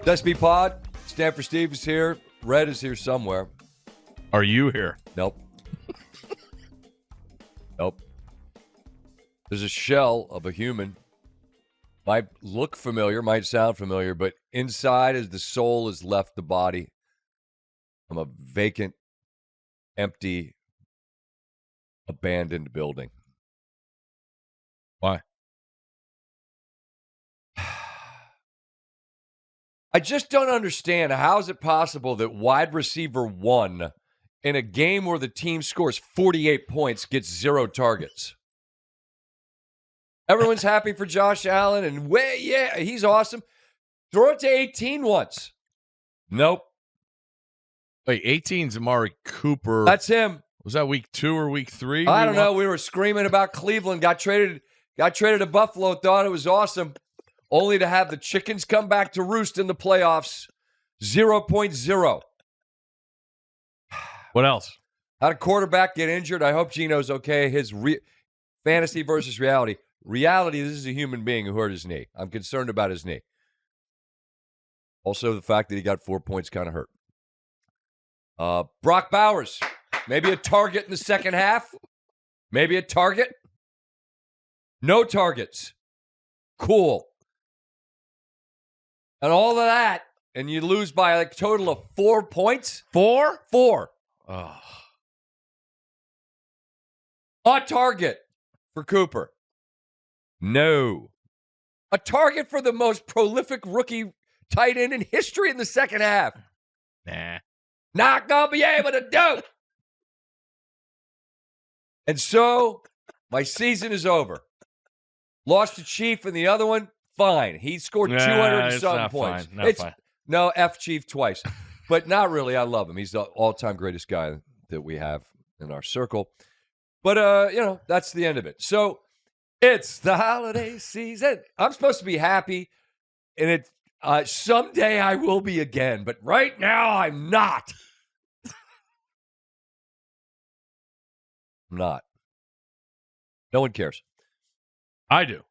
SVPod, Stanford Steve is here. Red is here somewhere. Are you here? Nope. Nope. There's a shell of a human. Might look familiar, might sound familiar, but inside as the soul has left the body, I'm a vacant, empty, abandoned building. Why? I just don't understand. How is it possible that wide receiver 1 in a game where the team scores 48 points gets 0 targets? Everyone's happy for Josh Allen, and yeah, he's awesome. Throw it to 18 once. Nope. Wait, 18's Amari Cooper. That's him. Was that week 2 or week 3? I don't know. We were screaming about Cleveland. Got traded to Buffalo. Thought it was awesome. Only to have the chickens come back to roost in the playoffs. 0.0. What else? Had a quarterback get injured. I hope Gino's okay. His fantasy versus reality. Reality, this is a human being who hurt his knee. I'm concerned about his knee. Also, the fact that he got 4 points kind of hurt. Brock Bowers. Maybe a target in the second half. Maybe a target. No targets. Cool. And all of that, and you lose by a total of 4 points? 4? 4. Oh. A target for Cooper. No. A target for the most prolific rookie tight end in history in the second half. Nah. Not going to be able to do. And so, my season is over. Lost to Chief and the other one, fine. He scored 200 and something points. Fine. No, F Chief twice. But not really. I love him. He's the all-time greatest guy that we have in our circle. But, that's the end of it. So, it's the holiday season. I'm supposed to be happy, and someday I will be again. But right now, I'm not. I'm not. No one cares. I do.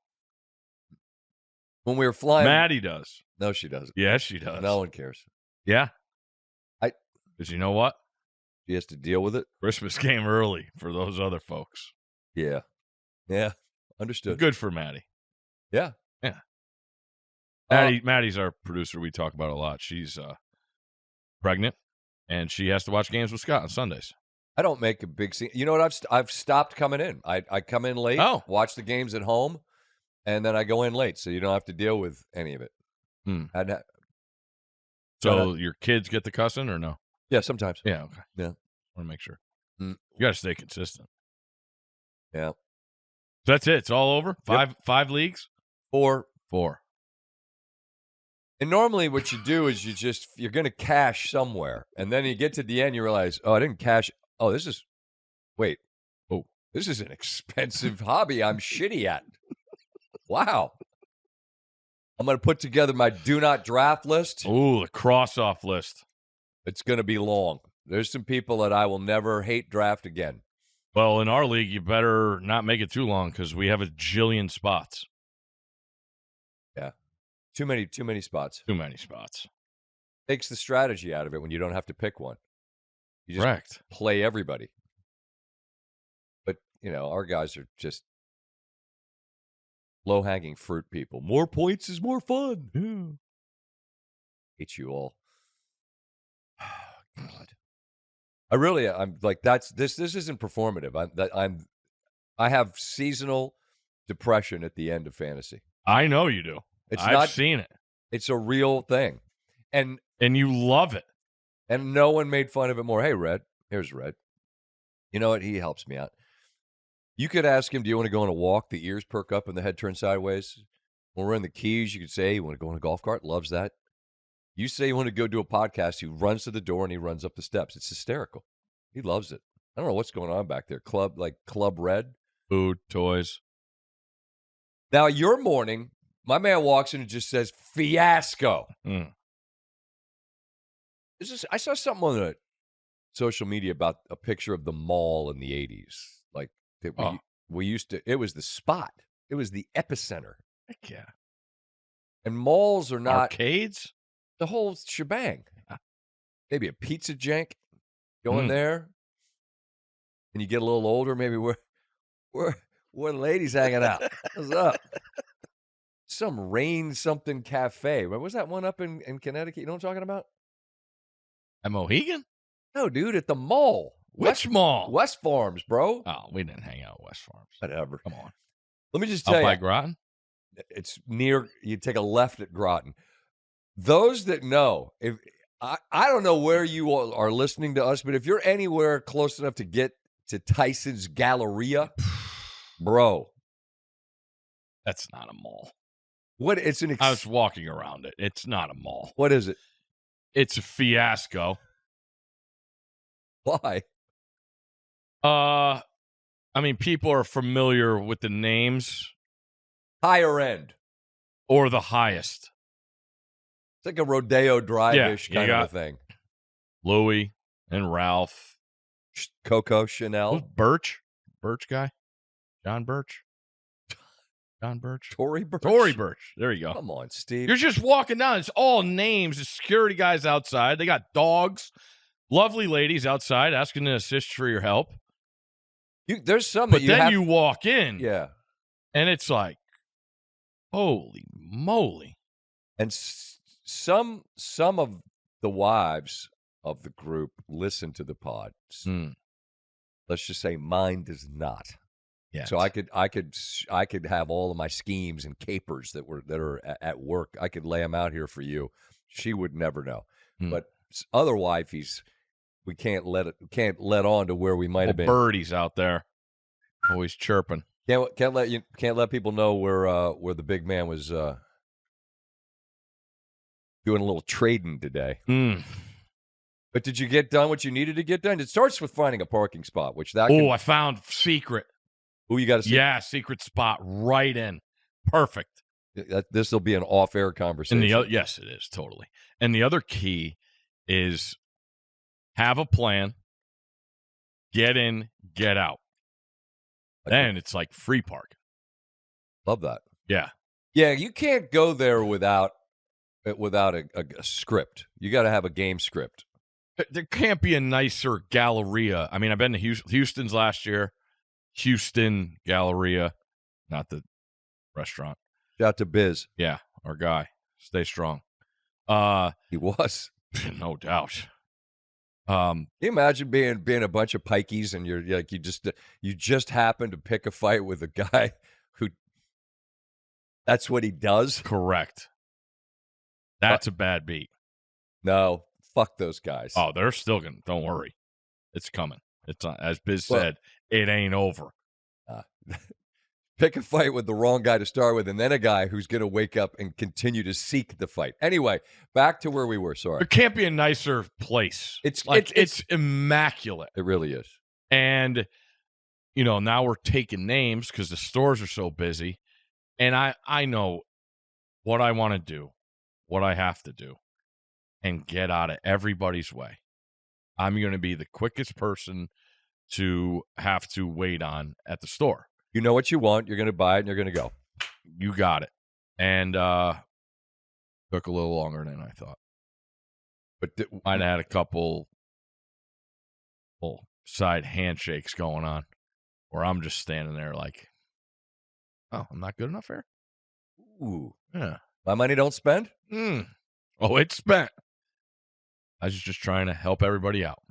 When we were flying. Maddie does. No, she doesn't. Yes, she does. No one cares. Yeah. Because you know what? She has to deal with it. Christmas came early for those other folks. Yeah. Yeah. Understood. Good for Maddie. Yeah. Yeah. Maddie's our producer. We talk about it a lot. She's pregnant, and she has to watch games with Scott on Sundays. I don't make a big scene. You know what? I've stopped coming in. I come in late, watch the games at home, and then I go in late, so you don't have to deal with any of it. So your kids get the cussing or no? Yeah, sometimes. Yeah, okay. Yeah. Want to make sure. You got to stay consistent. Yeah. So that's it. It's all over? Five leagues? 4. And normally what you do is you're going to cash somewhere. And then you get to the end, you realize, I didn't cash. Oh, this is an expensive hobby I'm shitty at. Wow. I'm going to put together my do not draft list. Ooh, the cross-off list. It's going to be long. There's some people that I will never hate draft again. Well, in our league, you better not make it too long because we have a jillion spots. Yeah. Too many spots. Too many spots. Takes the strategy out of it when you don't have to pick one. You just Correct. Play everybody. But, our guys are just low-hanging fruit people. More points is more fun. Yeah. Hate you all. God. I'm like, this isn't performative. I have seasonal depression at the end of fantasy. I know you do. I've seen it. It's a real thing. And you love it. And no one made fun of it more. Hey, Red. Here's Red. You know what? He helps me out. You could ask him, do you want to go on a walk? The ears perk up and the head turns sideways. When we're in the Keys, you could say, hey, you want to go on a golf cart? Loves that. You say you want to go do a podcast, he runs to the door and he runs up the steps. It's hysterical. He loves it. I don't know what's going on back there. Club Red. Food, toys. Now, your morning, my man walks in and just says, fiasco. I saw something on the social media about a picture of the mall in the 80s. Like, we used to, it was the spot. It was the epicenter. Heck yeah. And malls are not. Arcades? The whole shebang. Maybe a pizza jank. Go in there, and you get a little older. Maybe where the ladies hanging out? What's up? Some Rain something cafe. What was that one up in Connecticut? You know what I'm talking about? At Mohegan? No, dude, at the mall. Which mall? West Farms, bro. Oh, we didn't hang out at West Farms. Whatever. Come on. Let me just tell you. Up by Groton? It's near, you take a left at Groton. Those that know, if I don't know where you all are listening to us, but if you're anywhere close enough to get to Tyson's Galleria, bro. That's not a mall. What? It's an. I was walking around it. It's not a mall. What is it? It's a fiasco. Why? I mean, people are familiar with the names. Higher end. Or the highest. It's like a Rodeo Drive-ish kind of a thing. Louis and Ralph. Coco Chanel. Who's Birch? Birch guy? John Birch? John Birch? Tory Birch? Tory Birch. There you go. Come on, Steve. You're just walking down. It's all names. The security guys outside. They got dogs. Lovely ladies outside asking to assist for your help. There's some but that then you walk in. Yeah. And it's like, holy moly. And some of the wives of the group listen to the pod. Let's just say mine does not. Yeah. So I could have all of my schemes and capers that are at work. I could lay them out here for you. She would never know. But other wifeys, we can't let on to where we might have been. Birdies out there, always chirping. Can't let people know where the big man was doing a little trading today. But did you get done what you needed to get done? It starts with finding a parking spot, I found secret. Who you got to see? Yeah, secret spot right in. Perfect. This will be an off-air conversation. Yes, it is, totally. And the other key is have a plan, get in, get out. Then it's like free park. Love that. Yeah. Yeah, you can't go there without a script. You got to have a game script. There can't be a nicer Galleria. I mean, I've been to Houston's last year. Houston Galleria, not the restaurant. Shout out to Biz. Yeah, our guy. Stay strong. He was. No doubt. Can you imagine being a bunch of pikeys and you're like you just happen to pick a fight with a guy who that's what he does? Correct. That's a bad beat. No, fuck those guys. Oh, they're still gonna. Don't worry, it's coming. It's as Biz said. It ain't over. Pick a fight with the wrong guy to start with, and then a guy who's going to wake up and continue to seek the fight. Anyway, back to where we were. Sorry. There can't be a nicer place. It's immaculate. It really is. And, now we're taking names because the stores are so busy. And I know what I want to do, what I have to do, and get out of everybody's way. I'm going to be the quickest person to have to wait on at the store. You know what you want. You're going to buy it, and you're going to go. You got it. And took a little longer than I thought. But might have had a couple side handshakes going on where I'm just standing there like, oh, I'm not good enough here? Ooh. Yeah. My money don't spend? Oh, it's spent. I was just trying to help everybody out.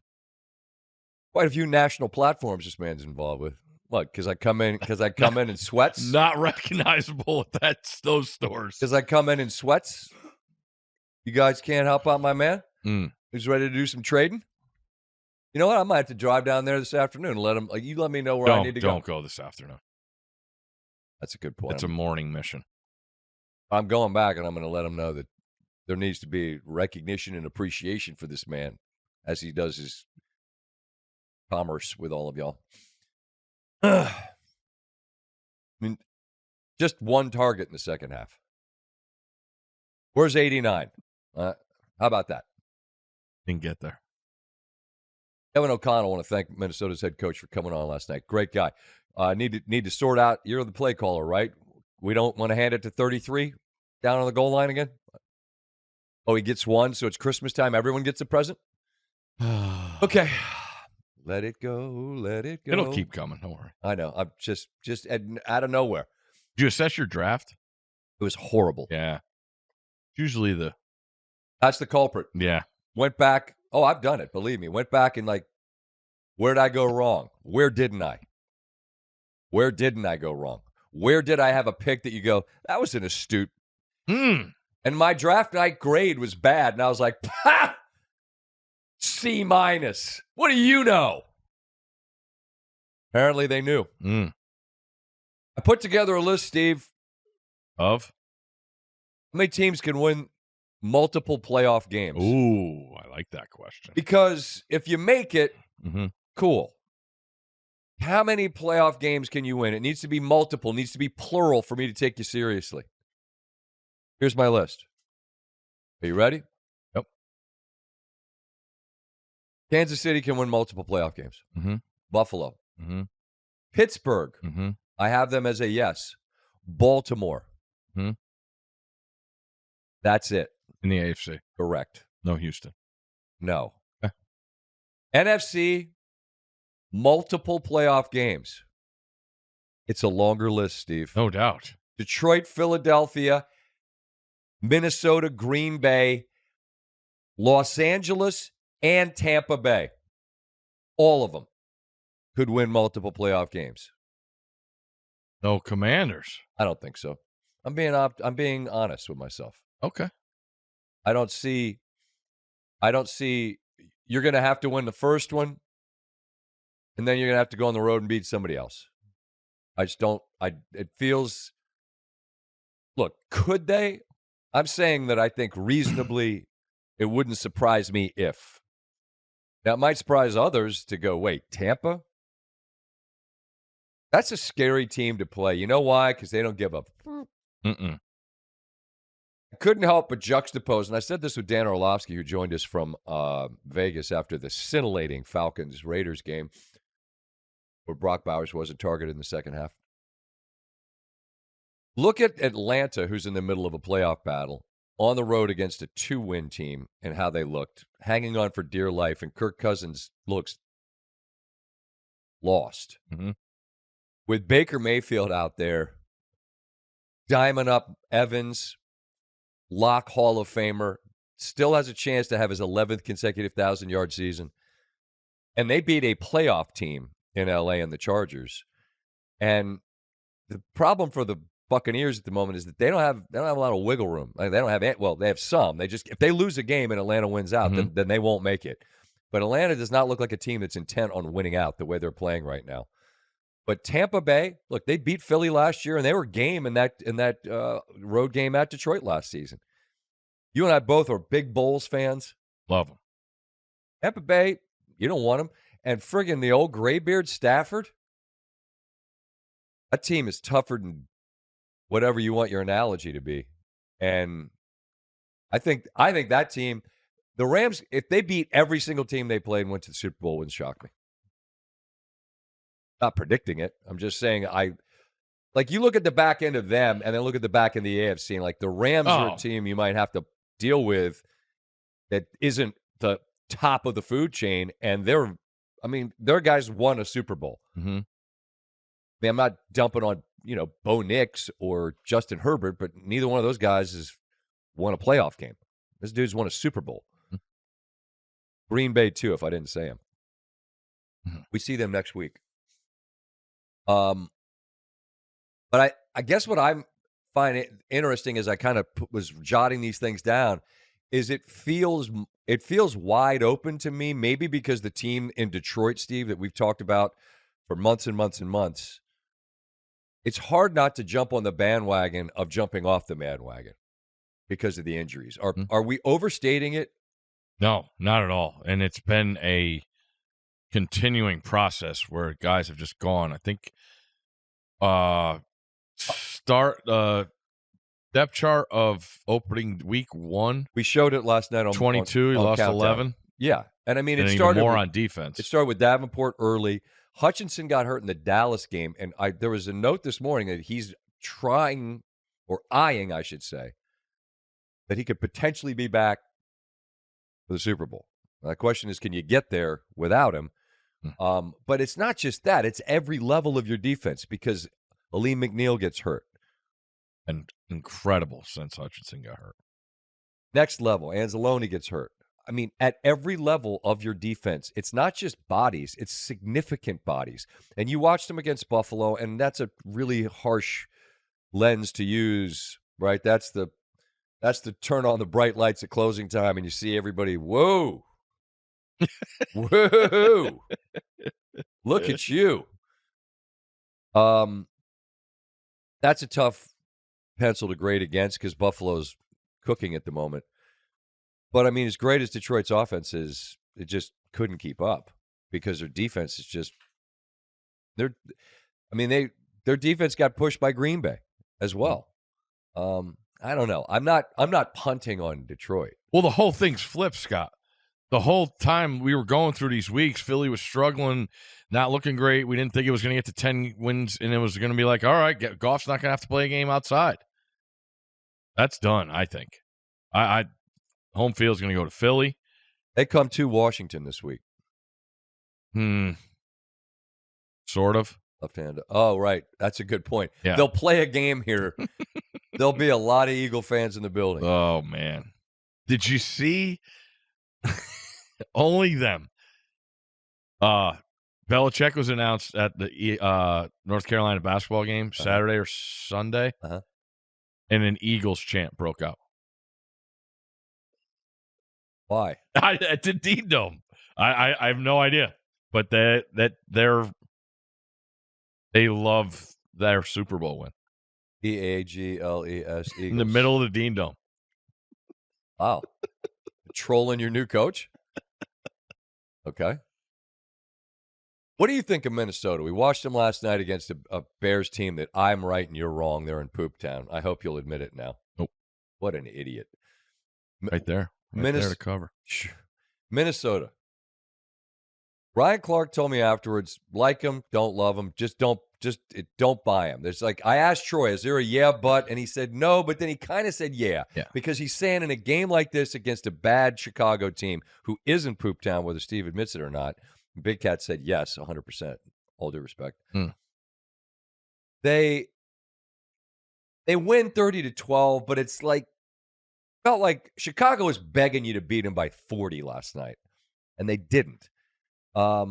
Quite a few national platforms this man's involved with. What? Because I come in in sweats? Not recognizable at those stores. Because I come in sweats? You guys can't help out my man? Who's ready to do some trading? You know what? I might have to drive down there this afternoon and let him. You let me know where I need to go. Don't go this afternoon. That's a good point. It's a morning mission. I'm going back, and I'm going to let him know that there needs to be recognition and appreciation for this man as he does his commerce with all of y'all. I mean, just one target in the second half. Where's 89? How about that? Didn't get there. Kevin O'Connell, I want to thank Minnesota's head coach for coming on last night. Great guy. Need to sort out. You're the play caller, right? We don't want to hand it to 33 down on the goal line again? Oh, he gets one, so it's Christmas time. Everyone gets a present? Okay. Let it go. Let it go. It'll keep coming. Don't worry. I know. I'm just out of nowhere. Did you assess your draft? It was horrible. Yeah. Usually That's the culprit. Yeah. Went back. Oh, I've done it. Believe me. Went back and where did I go wrong? Where didn't I? Where didn't I go wrong? Where did I have a pick that you go, that was an astute? And my draft night grade was bad. And I was like, ha! C-. What do you know? Apparently they knew. I put together a list, Steve. Of? How many teams can win multiple playoff games? Ooh, I like that question. Because if you make it, cool. How many playoff games can you win? It needs to be multiple, needs to be plural for me to take you seriously. Here's my list. Are you ready? Yep. Kansas City can win multiple playoff games. Buffalo. Pittsburgh. I have them as a yes. Baltimore. That's it. In the AFC. Correct. No Houston. No. NFC, multiple playoff games. It's a longer list, Steve. No doubt. Detroit, Philadelphia, Minnesota, Green Bay, Los Angeles, and Tampa Bay. All of them could win multiple playoff games. No Commanders. I don't think so. I'm being honest with myself. Okay. I don't see you're going to have to win the first one, and then you're going to have to go on the road and beat somebody else. I just don't. It feels. Look, could they? I'm saying that I think reasonably, it wouldn't surprise me if. Now, it might surprise others to go, wait, Tampa? That's a scary team to play. You know why? Because they don't give up. I couldn't help but juxtapose, and I said this with Dan Orlovsky, who joined us from Vegas after the scintillating Falcons-Raiders game, where Brock Bowers wasn't targeted in the second half. Look at Atlanta, who's in the middle of a playoff battle, on the road against a 2-win team, and how they looked, hanging on for dear life, and Kirk Cousins looks lost. With Baker Mayfield out there, diamond up Evans, lock Hall of Famer, still has a chance to have his 11th consecutive 1,000-yard season. And they beat a playoff team in L.A. and the Chargers. And the problem for the Buccaneers at the moment is that they don't have a lot of wiggle room. Like, they don't have, well, they have some. They just, if they lose a game and Atlanta wins out, then they won't make it. But Atlanta does not look like a team that's intent on winning out the way they're playing right now. But Tampa Bay, look, they beat Philly last year, and they were game in that road game at Detroit last season. You and I both are big Bulls fans. Love them. Tampa Bay, you don't want them. And friggin' the old graybeard Stafford, that team is tougher than whatever you want your analogy to be. And I think that team, the Rams, if they beat every single team they played and went to the Super Bowl, wouldn't shock me. Not predicting it. I'm just saying you look at the back end of them and then look at the back end of the AFC, and like the Rams are a team you might have to deal with that isn't the top of the food chain, and their guys won a Super Bowl. I'm not dumping on, Bo Nix or Justin Herbert, but neither one of those guys has won a playoff game. This dude's won a Super Bowl. Green Bay, too, if I didn't say him. We see them next week. But I guess what I'm finding interesting as I kind of was jotting these things down is it feels wide open to me, maybe because the team in Detroit, Steve, that we've talked about for months and months and months, it's hard not to jump on the bandwagon of jumping off the bandwagon because of the injuries. Are we overstating it? No, not at all. And it's been a continuing process where guys have just gone. I think depth chart of opening week 1. We showed it last night on 22. He lost Countdown. 11. Yeah, and I mean and it started more on defense. It started with Davenport early. Hutchinson got hurt in the Dallas game, and there was a note this morning that he's trying or eyeing, I should say, that he could potentially be back for the Super Bowl. The question is, can you get there without him? But it's not just that. It's every level of your defense because Aleem McNeil gets hurt. And incredible since Hutchinson got hurt. Next level, Anzalone gets hurt. I mean, at every level of your defense, it's not just bodies, it's significant bodies. And you watched them against Buffalo, and that's a really harsh lens to use, right? That's the turn on the bright lights at closing time, and you see everybody, whoa. Whoa. Look at you. That's a tough pencil to grade against because Buffalo's cooking at the moment. But, I mean, as great as Detroit's offense is, it just couldn't keep up because their defense is just their defense got pushed by Green Bay as well. I don't know. I'm not punting on Detroit. Well, the whole thing's flipped, Scott. The whole time we were going through these weeks, Philly was struggling, not looking great. We didn't think it was going to get to 10 wins, and it was going to be like, all right, Goff's not going to have to play a game outside. That's done, I think. Home field's going to go to Philly. They come to Washington this week. Sort of. Left-handed. Oh, right. That's a good point. Yeah. They'll play a game here. There'll be a lot of Eagle fans in the building. Oh, man. Did you see? Only them. Belichick was announced at the North Carolina basketball game Saturday or Sunday, and an Eagles chant broke out. Why? At the Dean Dome. I have no idea, but they love their Super Bowl win. EAGLES Eagles. In the middle of the Dean Dome. Wow. Trolling your new coach? Okay. What do you think of Minnesota? We watched them last night against a Bears team that I'm right and you're wrong. They're in Pooptown. I hope you'll admit it now. Nope. What an idiot. Right there. Right there to cover. Minnesota. Ryan Clark told me afterwards, like him, don't love him, don't buy him. There's like, I asked Troy, is there a yeah, but? And he said no, but then he kind of said yeah. Because he's saying in a game like this against a bad Chicago team who isn't Pooptown, whether Steve admits it or not, Big Cat said yes, 100%, all due respect. They win 30-12, but it's like, felt like Chicago was begging you to beat them by 40 last night, and they didn't. I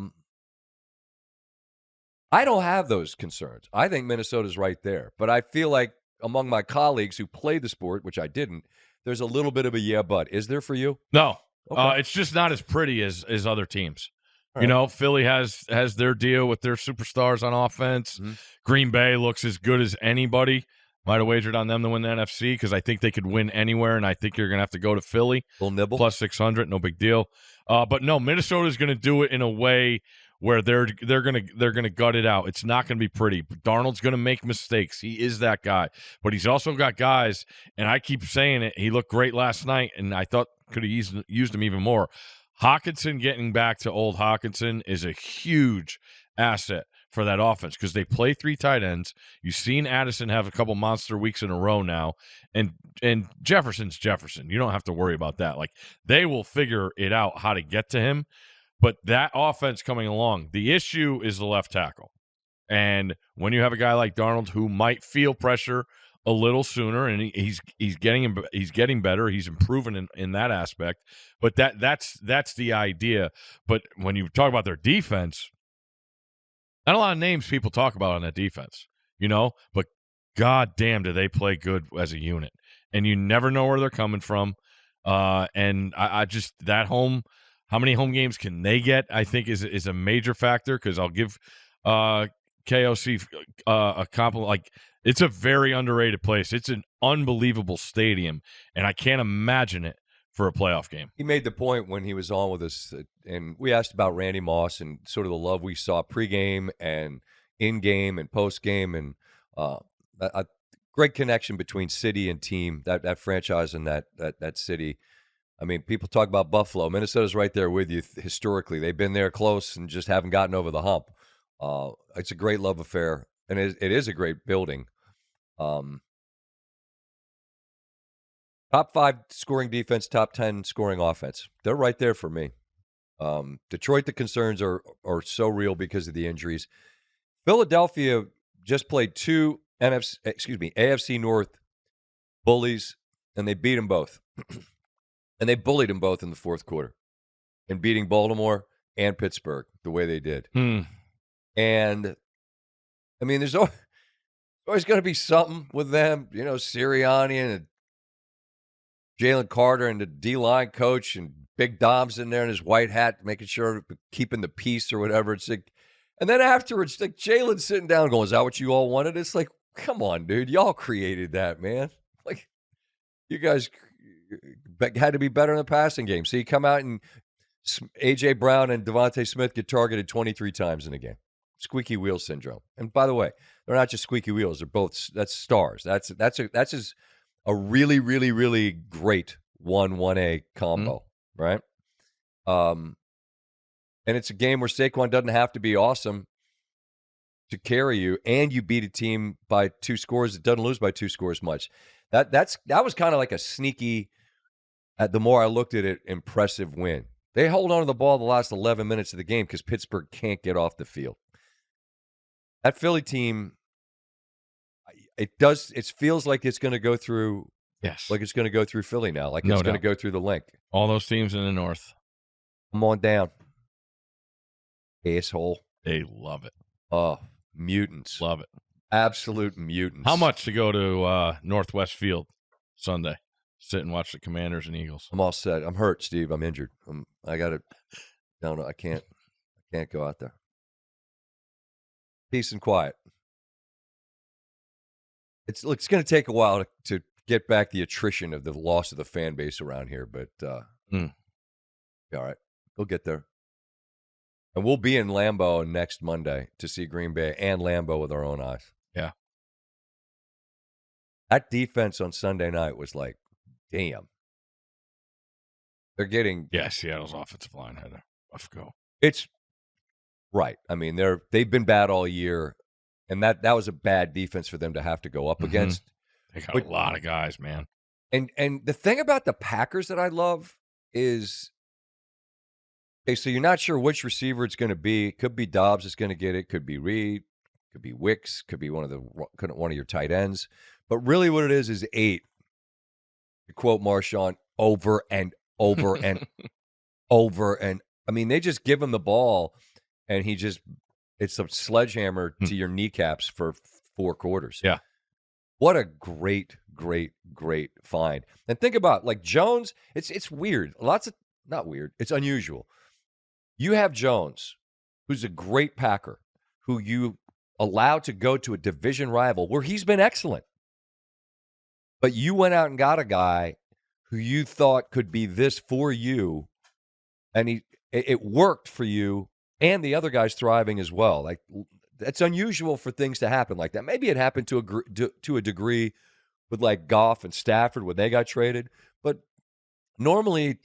don't have those concerns. I think Minnesota's right there. But I feel like among my colleagues who played the sport, which I didn't, there's a little bit of a yeah, but. Is there for you? No. Okay. It's just not as pretty as other teams. All you right. know, Philly has their deal with their superstars on offense. Green Bay looks as good as anybody. Might have wagered on them to win the NFC because I think they could win anywhere, and I think you're going to have to go to Philly. Little nibble. Plus 600, no big deal. But no, Minnesota's going to do it in a way where they're gonna gut it out. It's not going to be pretty. Darnold's going to make mistakes. He is that guy. But he's also got guys, and I keep saying it, he looked great last night, and I thought could have used him even more. Hawkinson getting back to old Hawkinson is a huge asset for that offense because they play 3 tight ends. You've seen Addison have a couple monster weeks in a row now, and Jefferson's Jefferson. You don't have to worry about that. Like, they will figure it out how to get to him. But that offense coming along, the issue is the left tackle. And when you have a guy like Darnold who might feel pressure a little sooner, and he's getting better, he's improving in that aspect. But that's the idea. But when you talk about their defense, not a lot of names people talk about on that defense, you know. But god damn, do they play good as a unit? And you never know where they're coming from. And I just that home. How many home games can they get, I think, is a major factor because I'll give KOC a compliment. Like, it's a very underrated place. It's an unbelievable stadium, and I can't imagine it for a playoff game. He made the point when he was on with us, and we asked about Randy Moss and sort of the love we saw pregame and in-game and post-game, and a great connection between city and team, that franchise and that city. I mean, people talk about Buffalo. Minnesota's right there with you historically. They've been there close and just haven't gotten over the hump. It's a great love affair, and it is a great building. I Top 5 scoring defense, top 10 scoring offense. They're right there for me. Detroit, the concerns are so real because of the injuries. Philadelphia just played 2 AFC North bullies, and they beat them both. And they bullied them both in the fourth quarter in beating Baltimore and Pittsburgh the way they did. And, I mean, there's always going to be something with them. You know, Sirianni and Jalen Carter and the D-line coach and Big Dom's in there in his white hat making sure, keeping the peace or whatever. It's like, and then afterwards, like Jalen's sitting down going, is that what you all wanted? It's like, come on, dude. Y'all created that, man. Like, you guys had to be better in the passing game. So you come out and A.J. Brown and Devontae Smith get targeted 23 times in a game. Squeaky wheel syndrome. And by the way, they're not just squeaky wheels. They're both, that's stars. That's a really, really, really great 1-1A combo, right? And it's a game where Saquon doesn't have to be awesome to carry you, and you beat a team by 2 scores. It doesn't lose by 2 scores much. That was kind of like a sneaky, the more I looked at it, impressive win. They hold on to the ball the last 11 minutes of the game because Pittsburgh can't get off the field. That Philly team, it feels like it's going to go through. Yes. Like it's going to go through Philly now. Like it's going to go through the link. All those teams in the North. Come on down. Asshole. They love it. Oh, mutants. Love it. Absolute mutants. How much to go to Northwest Field Sunday? Sit and watch the Commanders and Eagles. I'm all set. I'm hurt, Steve. I'm injured. I got to. No, I can't go out there. Peace and quiet. It's going to take a while to get back the attrition of the loss of the fan base around here, but all right, we'll get there. And we'll be in Lambeau next Monday to see Green Bay and Lambeau with our own eyes. Yeah. That defense on Sunday night was like, damn. They're getting... Yeah, Seattle's offensive line had a rough go. It's right. I mean, they've been bad all year, and that was a bad defense for them to have to go up against. They got a lot of guys, man. And the thing about the Packers that I love is... Okay, so you're not sure which receiver it's going to be. It could be Dobbs is going to get it. Could be Reed. Could be Wicks. Could be one of your tight ends. But really what it is 8. To quote Marshawn, over and over and over. And, I mean, they just give him the ball, and it's a sledgehammer to your kneecaps for 4 quarters. Yeah. What a great, great, great find. And think about, like, Jones, it's weird. Not weird. It's unusual. You have Jones, who's a great Packer, who you allow to go to a division rival where he's been excellent. But you went out and got a guy who you thought could be this for you, and it worked for you, and the other guy's thriving as well. Like, it's unusual for things to happen like that. Maybe it happened to a degree with, like, Goff and Stafford when they got traded, but normally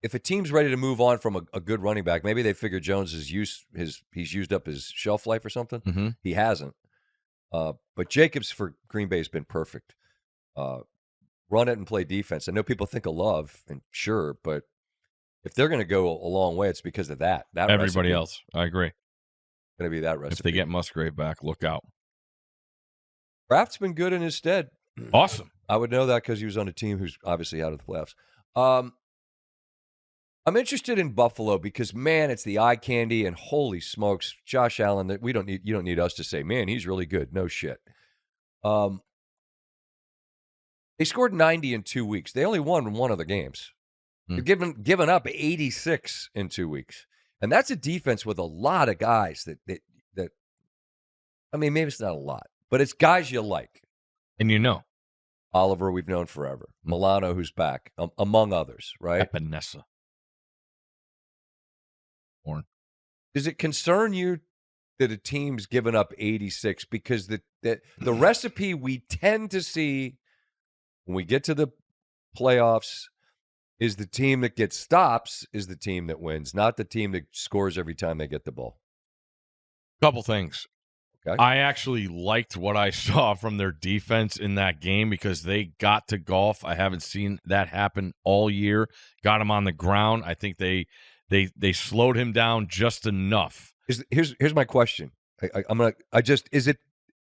if a team's ready to move on from a good running back, maybe they figure Jones he's used up his shelf life or something. Mm-hmm. He hasn't. But Jacobs for Green Bay has been perfect. Run it and play defense. I know people think of Love, and sure, but if they're going to go a long way, it's because of that. Everybody else, I agree. Going to be that recipe. If they get Musgrave back, look out. Kraft's been good in his stead. Awesome. I would know that because he was on a team who's obviously out of the playoffs. I'm interested in Buffalo because, man, it's the eye candy, and holy smokes, Josh Allen. That you don't need us to say, man, he's really good. No shit. They scored 90 in 2 weeks. They only won one of the games. They've given up 86 in 2 weeks, and that's a defense with a lot of guys that. I mean, maybe it's not a lot, but it's guys you like, and you know. Oliver, we've known forever. Milano, who's back, among others, right? Epinesa. Horn. Does it concern you that a team's given up 86? Because the recipe we tend to see when we get to the playoffs is the team that gets stops is the team that wins, not the team that scores every time they get the ball. Couple things. Okay. I actually liked what I saw from their defense in that game because they got to golf. I haven't seen that happen all year. Got him on the ground. I think they slowed him down just enough. Here's my question. Is it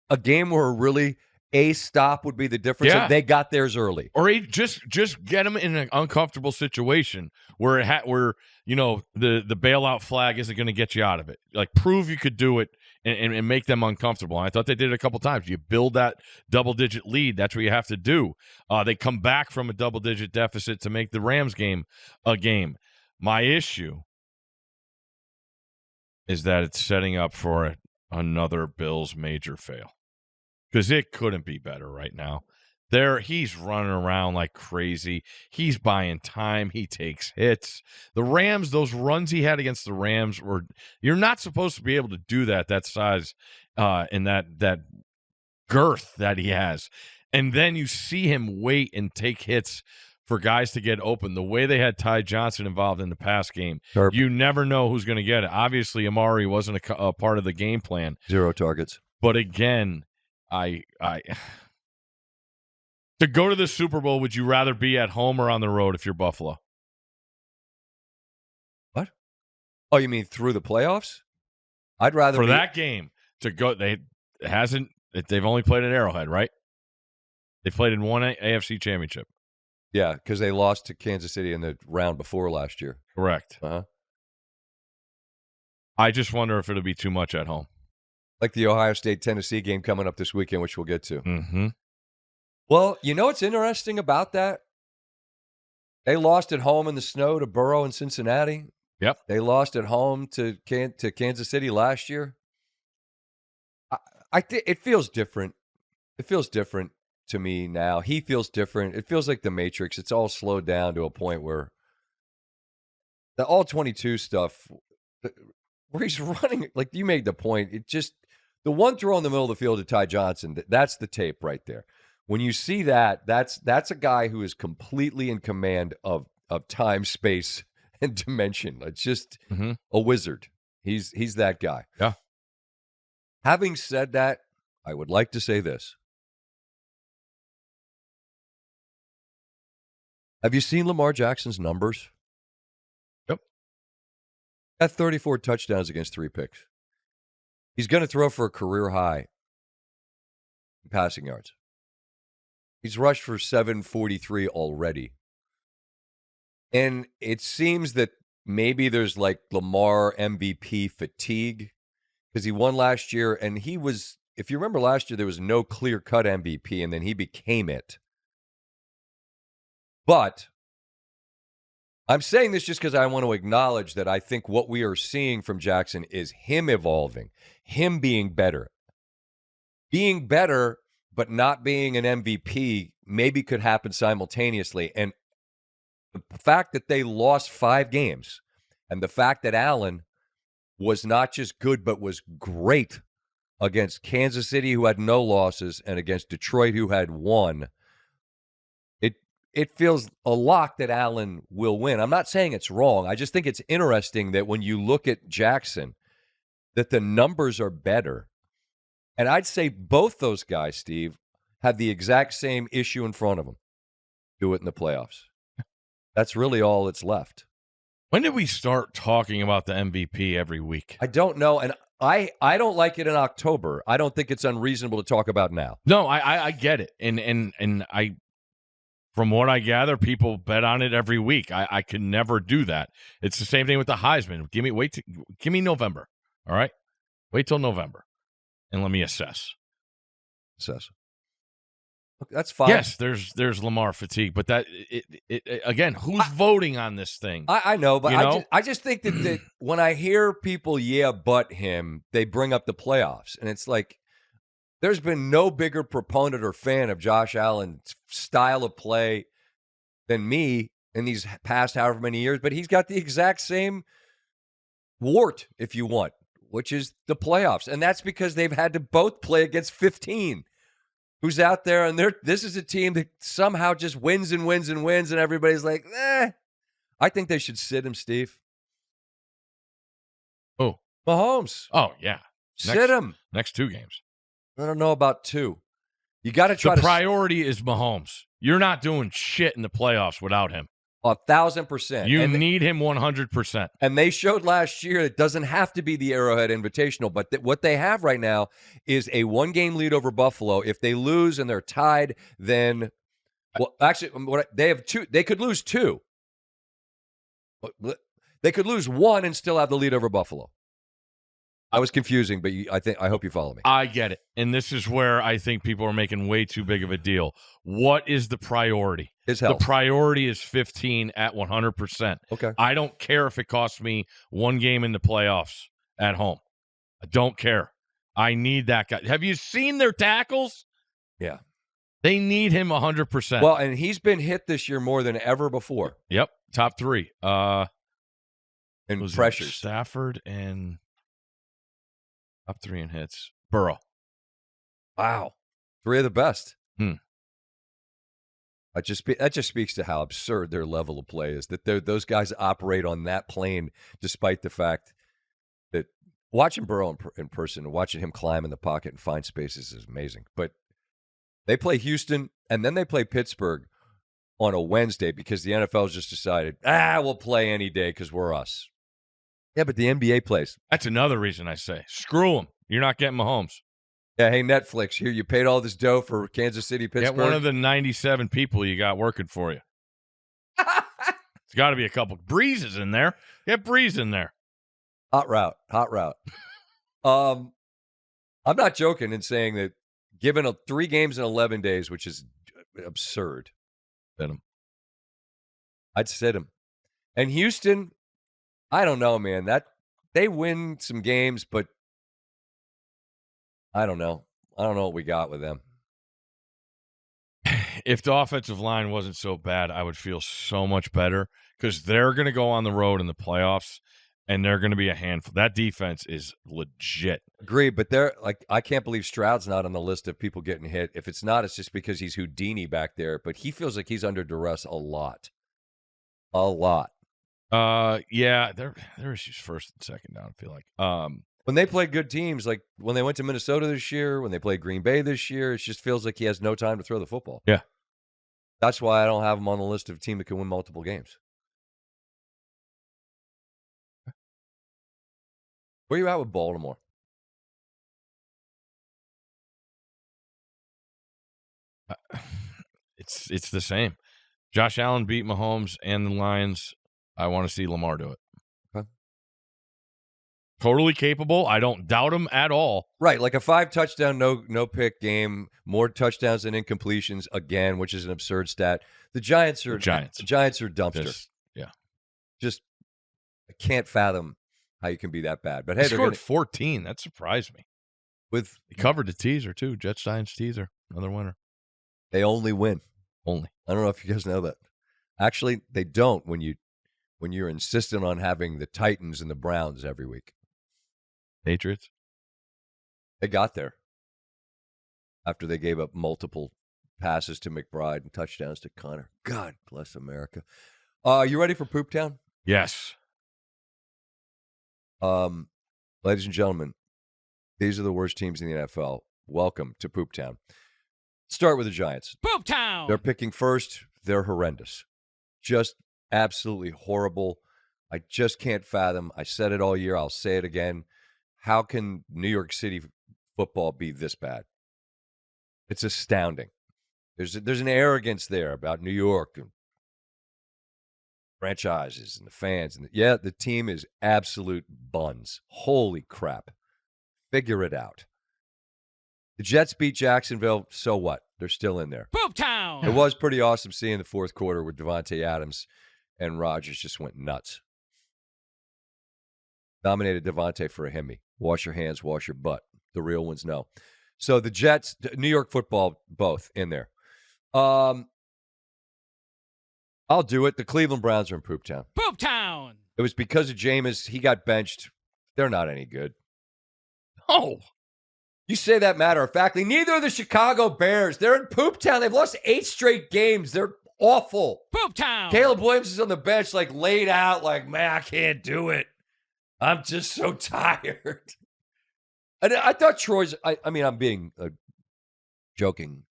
a game where really a stop would be the difference? Yeah. They got theirs early. Or just get them in an uncomfortable situation where the bailout flag isn't going to get you out of it. Like, prove you could do it and make them uncomfortable. And I thought they did it a couple times. You build that double-digit lead. That's what you have to do. They come back from a double-digit deficit to make the Rams game a game. My issue is that it's setting up for another Bills major fail. Because it couldn't be better right now. He's running around like crazy. He's buying time. He takes hits. The Rams, those runs he had against the Rams you're not supposed to be able to do that size and that girth that he has. And then you see him wait and take hits for guys to get open. The way they had Ty Johnson involved in the pass game, Sure. You never know who's going to get it. Obviously, Amari wasn't a part of the game plan. 0 targets. But again, I to go to the Super Bowl, would you rather be at home or on the road if you're Buffalo? What? Oh, you mean through the playoffs? I'd rather that game to go. They've only played at Arrowhead, right? They played in one AFC championship. Yeah, because they lost to Kansas City in the round before last year. Correct. Uh-huh. I just wonder if it'll be too much at home. Like the Ohio State-Tennessee game coming up this weekend, which we'll get to. Mm-hmm. Well, you know what's interesting about that? They lost at home in the snow to Burrow in Cincinnati. Yep. They lost at home to Kansas City last year. I think it feels different. It feels different to me now. He feels different. It feels like the Matrix. It's all slowed down to a point where the all-22 stuff, where he's running, like you made the point, it just, the one throw in the middle of the field to Ty Johnson, that's the tape right there. When you see that, that's a guy who is completely in command of time, space, and dimension. It's just a wizard. He's that guy. Yeah. Having said that, I would like to say this. Have you seen Lamar Jackson's numbers? Yep. At 34 touchdowns against 3 picks. He's going to throw for a career high in passing yards. He's rushed for 743 already. And it seems that maybe there's like Lamar MVP fatigue because he won last year. And he was, if you remember last year, there was no clear-cut MVP, and then he became it. But I'm saying this just because I want to acknowledge that I think what we are seeing from Jackson is him evolving, him being better. Being better, but not being an MVP maybe could happen simultaneously. And the fact that they lost 5 games and the fact that Allen was not just good, but was great against Kansas City, who had no losses, and against Detroit, who had 1, it feels a lock that Allen will win. I'm not saying it's wrong. I just think it's interesting that when you look at Jackson, that the numbers are better. And I'd say both those guys, Steve, have the exact same issue in front of them. Do it in the playoffs. That's really all that's left. When did we start talking about the MVP every week? I don't know. And I don't like it in October. I don't think it's unreasonable to talk about now. No, I get it. And I, from what I gather, people bet on it every week. I can never do that. It's the same thing with the Heisman. Give me November. All right? Wait till November. And let me assess. Look, that's fine. Yes, there's Lamar fatigue, but that again, who's voting on this thing? I know, but you know? I just think that when I hear people, but him, they bring up the playoffs, and it's like there's been no bigger proponent or fan of Josh Allen's style of play than me in these past however many years. But he's got the exact same wart, if you want, which is the playoffs, and that's because they've had to both play against 15. Who's out there, and this is a team that somehow just wins and wins and wins, and everybody's like, I think they should sit him, Steve. Oh. Mahomes. Oh, yeah. Sit him. Next 2 games. I don't know about 2. You got to try The priority is Mahomes. You're not doing shit in the playoffs without him. 1,000%. You need him 100%. And they showed last year it doesn't have to be the Arrowhead Invitational, but what they have right now is a 1-game lead over Buffalo. If they lose and they're tied, then actually they have 2. They could lose 2. They could lose 1 and still have the lead over Buffalo. I was confusing, but I hope you follow me. I get it. And this is where I think people are making way too big of a deal. What is the priority? His health. The priority is 15 at 100%. Okay. I don't care if it costs me 1 game in the playoffs at home. I don't care. I need that guy. Have you seen their tackles? Yeah. They need him 100%. Well, and he's been hit this year more than ever before. Yep. Top 3. And pressures. Stafford and top 3 in hits. Burrow. Wow. 3 of the best. That just speaks to how absurd their level of play is, that those guys operate on that plane despite the fact that watching Burrow in person and watching him climb in the pocket and find spaces is amazing. But they play Houston, and then they play Pittsburgh on a Wednesday because the NFL's just decided, we'll play any day because we're us. Yeah, but the NBA plays. That's another reason I say, screw them. You're not getting Mahomes. Yeah, hey, Netflix, here, you paid all this dough for Kansas City, Pittsburgh. Get one of the 97 people you got working for you. It's got to be a couple. Breeze is in there. Get Breeze in there. Hot route. I'm not joking in saying that given 3 games in 11 days, which is absurd. Sit him. I'd sit him. And Houston, I don't know, man. That they win some games, but I don't know. I don't know what we got with them. If the offensive line wasn't so bad, I would feel so much better because they're going to go on the road in the playoffs, and they're going to be a handful. That defense is legit. Agree, but I can't believe Stroud's not on the list of people getting hit. If it's not, it's just because he's Houdini back there. But he feels like he's under duress a lot. A lot. Yeah, their issues first and second down, I feel like. When they play good teams, like when they went to Minnesota this year, when they played Green Bay this year, it just feels like he has no time to throw the football. Yeah. That's why I don't have him on the list of a team that can win multiple games. Where you at with Baltimore? It's the same. Josh Allen beat Mahomes and the Lions. I want to see Lamar do it. Okay. Totally capable. I don't doubt him at all. Right, like a 5-touchdown, no pick game, more touchdowns than incompletions again, which is an absurd stat. The Giants are dumpster. Just I can't fathom how you can be that bad. But hey, they scored 14. That surprised me. He covered the teaser too. Jets Giants teaser, another winner. They only win. Only. I don't know if you guys know that. Actually, they don't when you're insistent on having the Titans and the Browns every week. Patriots? They got there after they gave up multiple passes to McBride and touchdowns to Connor. God bless America. You ready for Pooptown? Yes. Ladies and gentlemen, these are the worst teams in the NFL. Welcome to Pooptown. Start with the Giants. Pooptown! They're picking first. They're horrendous. Just absolutely horrible. I just can't fathom. I said it all year. I'll say it again. How can New York City football be this bad? It's astounding. There's an arrogance there about New York and franchises and the fans. And the team is absolute buns. Holy crap. Figure it out. The Jets beat Jacksonville. So what? They're still in there. Pooptown! It was pretty awesome seeing the fourth quarter where Devontae Adams and Rodgers just went nuts. Nominated Devontae for a Hemi. Wash your hands, wash your butt. The real ones know. So the Jets, New York football, both in there. I'll do it. The Cleveland Browns are in Pooptown. Pooptown! It was because of Jameis. He got benched. They're not any good. Oh. You say that matter-of-factly. Neither are the Chicago Bears. They're in Pooptown. They've lost 8 straight games. They're awful. Pooptown! Caleb Williams is on the bench, like, laid out, like, man, I can't do it. I'm just so tired. And I thought Troy's. I mean, I'm being joking,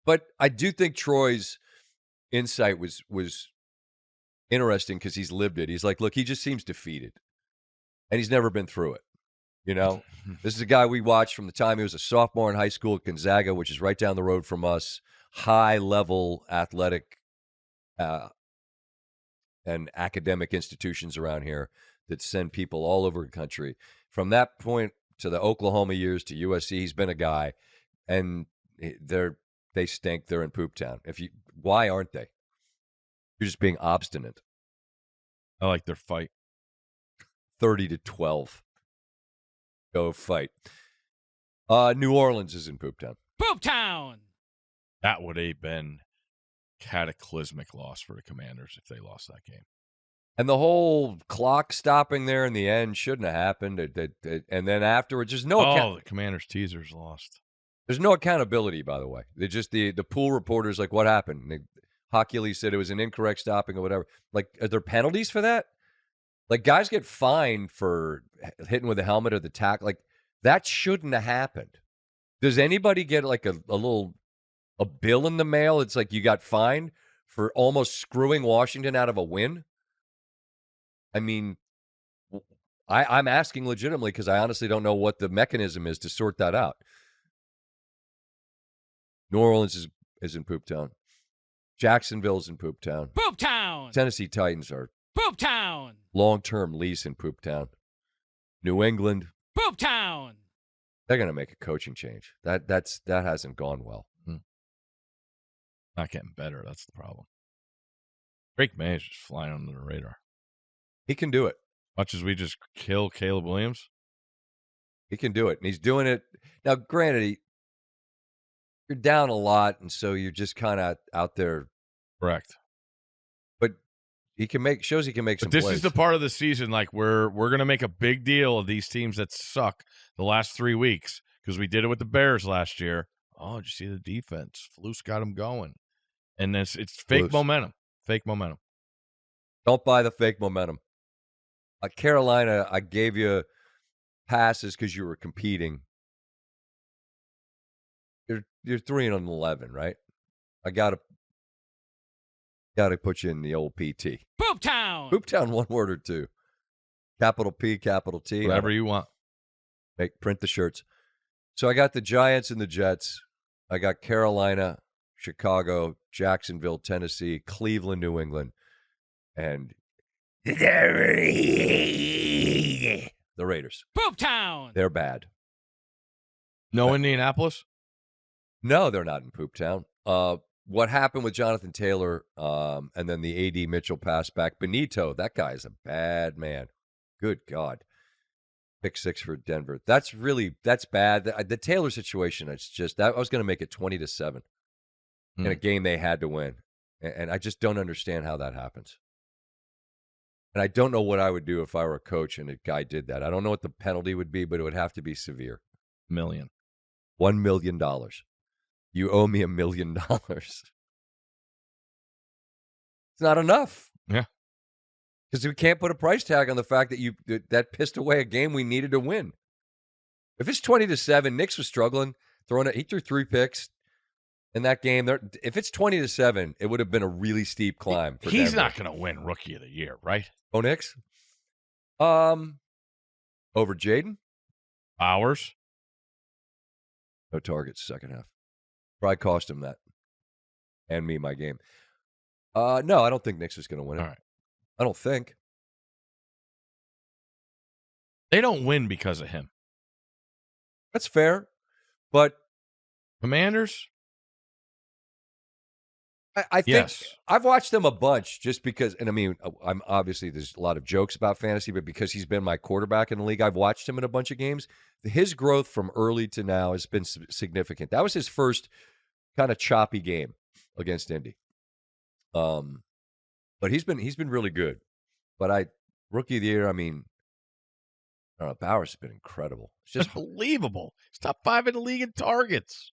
but I do think Troy's insight was interesting because he's lived it. He's like, look, he just seems defeated, and he's never been through it. You know, this is a guy we watched from the time he was a sophomore in high school at Gonzaga, which is right down the road from us. High level athletic and academic institutions around here that send people all over the country. From that point to the Oklahoma years to USC, he's been a guy, and they stink. They're in Pooptown. Why aren't they? You're just being obstinate. I like their fight. 30-12. Go fight. New Orleans is in Pooptown. Pooptown! That would have been cataclysmic loss for the Commanders if they lost that game. And the whole clock stopping there in the end shouldn't have happened. And then afterwards, there's no the Commanders teasers lost. There's no accountability, by the way. They just the pool reporters like, what happened? Hockey said it was an incorrect stopping or whatever. Like, are there penalties for that? Like, guys get fined for hitting with a helmet or the tackle. Like, that shouldn't have happened. Does anybody get like a bill in the mail? It's like you got fined for almost screwing Washington out of a win. I mean, I'm asking legitimately because I honestly don't know what the mechanism is to sort that out. New Orleans is in Pooptown. Jacksonville's in Pooptown. Pooptown! Tennessee Titans are Pooptown! long-term lease in Pooptown. New England. Pooptown! They're going to make a coaching change. That hasn't gone well. Not getting better. That's the problem. Drake May is just flying under the radar. He can do it. Much as we just kill Caleb Williams. He can do it. And he's doing it. Now, granted, you're down a lot, and so you're just kind of out there. Correct. But he can make some This plays. is the part of the season like we're going to make a big deal of these teams that suck the last 3 weeks because we did it with the Bears last year. Oh, did you see the defense? Flus got them going. And it's fake momentum. Fake momentum. Don't buy the fake momentum. Carolina, I gave you passes because you were competing. You're 3-11, right? I gotta put you in the old PT. Pooptown! Pooptown, one word or two. Capital P, capital T. Whatever you want. Print the shirts. So I got the Giants and the Jets. I got Carolina, Chicago, Jacksonville, Tennessee, Cleveland, New England, and the Raiders. Pooptown! They're bad. No Indianapolis? No, they're not in Pooptown. What happened with Jonathan Taylor and then the A.D. Mitchell pass back? Benito, that guy is a bad man. Good God. Pick 6 for Denver. That's bad. The Taylor situation, it's just that I was going to make it 20-7 in a game they had to win. And I just don't understand how that happens. And I don't know what I would do if I were a coach and a guy did that. I don't know what the penalty would be, but it would have to be severe. $1 million. You owe me $1 million. It's not enough. Yeah. Because we can't put a price tag on the fact that that pissed away a game we needed to win. If it's 20-7, Nix was struggling, he threw 3 picks in that game. If it's 20-7, it would have been a really steep climb for He's Denver. not going to win Rookie of the Year, right? Oh, Nix? Over Jaden? Bowers? No targets second half. Probably cost him that. And me my game. No, I don't think Nix is going to win it. All right. I don't think. They don't win because of him. That's fair. But Commanders? I think yes. I've watched them a bunch just because, and I mean, I'm obviously there's a lot of jokes about fantasy, but because he's been my quarterback in the league, I've watched him in a bunch of games. His growth from early to now has been significant. That was his first kind of choppy game against Indy. But he's been really good. But Rookie of the Year, I mean, I don't know, Bowers has been incredible. It's just unbelievable. He's top 5 in the league in targets.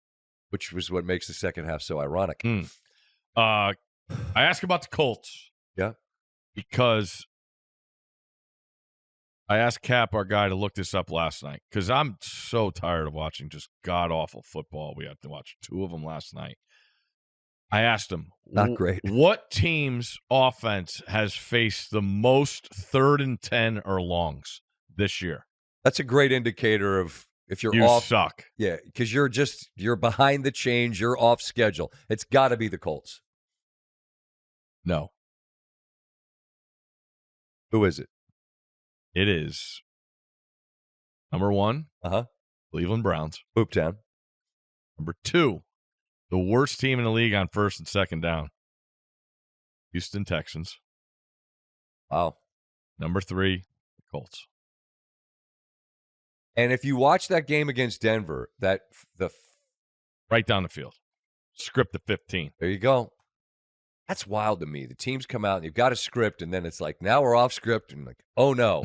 Which was what makes the second half so ironic. I asked about the Colts. Yeah. Because I asked Cap, our guy, to look this up last night because I'm so tired of watching just god-awful football. We had to watch 2 of them last night. I asked him, Not great. What team's offense has faced the most 3rd and 10 or longs this year? That's a great indicator of if you're You off. suck. Yeah, because you're behind the change. You're off schedule. It's got to be the Colts. No. Who is it? It is number 1, Uh-huh. Cleveland Browns. Pooptown. Number 2, the worst team in the league on 1st and 2nd down, Houston Texans. Wow. Number 3, the Colts. And if you watch that game against Denver, Right down the field. Script of 15. there you go. That's wild to me. The teams come out and you've got a script, and then it's like, now we're off script, and like, oh no.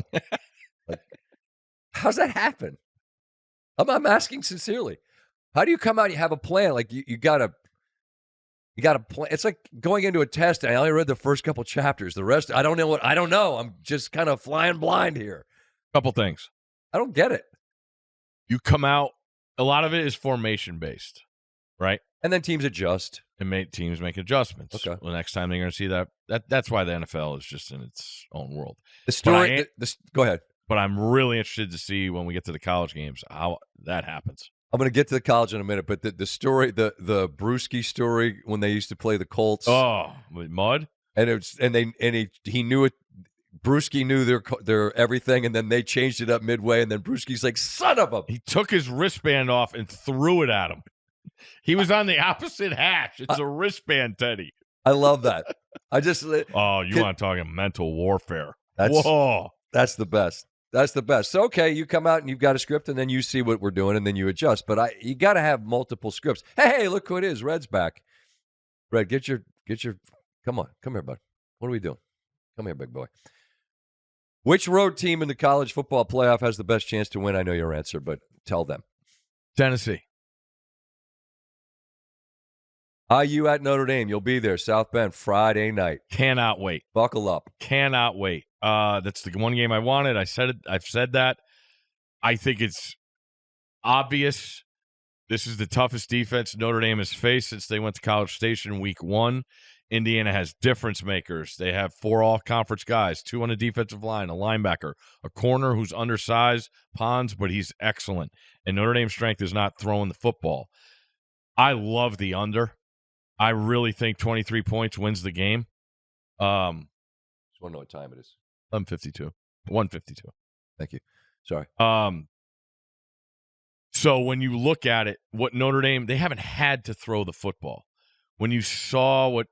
Like, how's that happen? I'm asking sincerely. How do you come out and you have a plan? Like you got to plan. It's like going into a test. And I only read the first couple chapters. The rest, I don't know. I'm just kind of flying blind here. Couple things. I don't get it. You come out, a lot of it is formation based, right? And then teams adjust. And teams make adjustments. Okay. The next time they're going to see that's why the NFL is just in its own world. The story. Go ahead. But I'm really interested to see when we get to the college games how that happens. I'm going to get to the college in a minute, but the story, the Brewski story when they used to play the Colts. Oh, with mud, and he knew it. Brewski knew their everything, and then they changed it up midway, and then Brewski's like, "Son of a!" He took his wristband off and threw it at him. He was on the opposite hash. It's a wristband, Teddy. I love that. I just you want to talk about mental warfare? Whoa, that's the best. That's the best. So, okay, you come out and you've got a script, and then you see what we're doing, and then you adjust. But you got to have multiple scripts. Hey, look who it is. Red's back. Red, get your. Come here, bud. What are we doing? Come here, big boy. Which road team in the college football playoff has the best chance to win? I know your answer, but tell them. Tennessee. IU at Notre Dame. You'll be there, South Bend, Friday night. Cannot wait. Buckle up. Cannot wait. That's the one game I wanted. I said it. I've said that. I think it's obvious. This is the toughest defense Notre Dame has faced since they went to College Station week 1. Indiana has difference makers. They have 4 all-conference guys, 2 on the defensive line, a linebacker, a corner who's undersized, Pons, but he's excellent. And Notre Dame's strength is not throwing the football. I love the under. I really think 23 points wins the game. Just want to know what time it is. 152. 152. Thank you. Sorry. So when you look at it, what Notre Dame, they haven't had to throw the football. When you saw what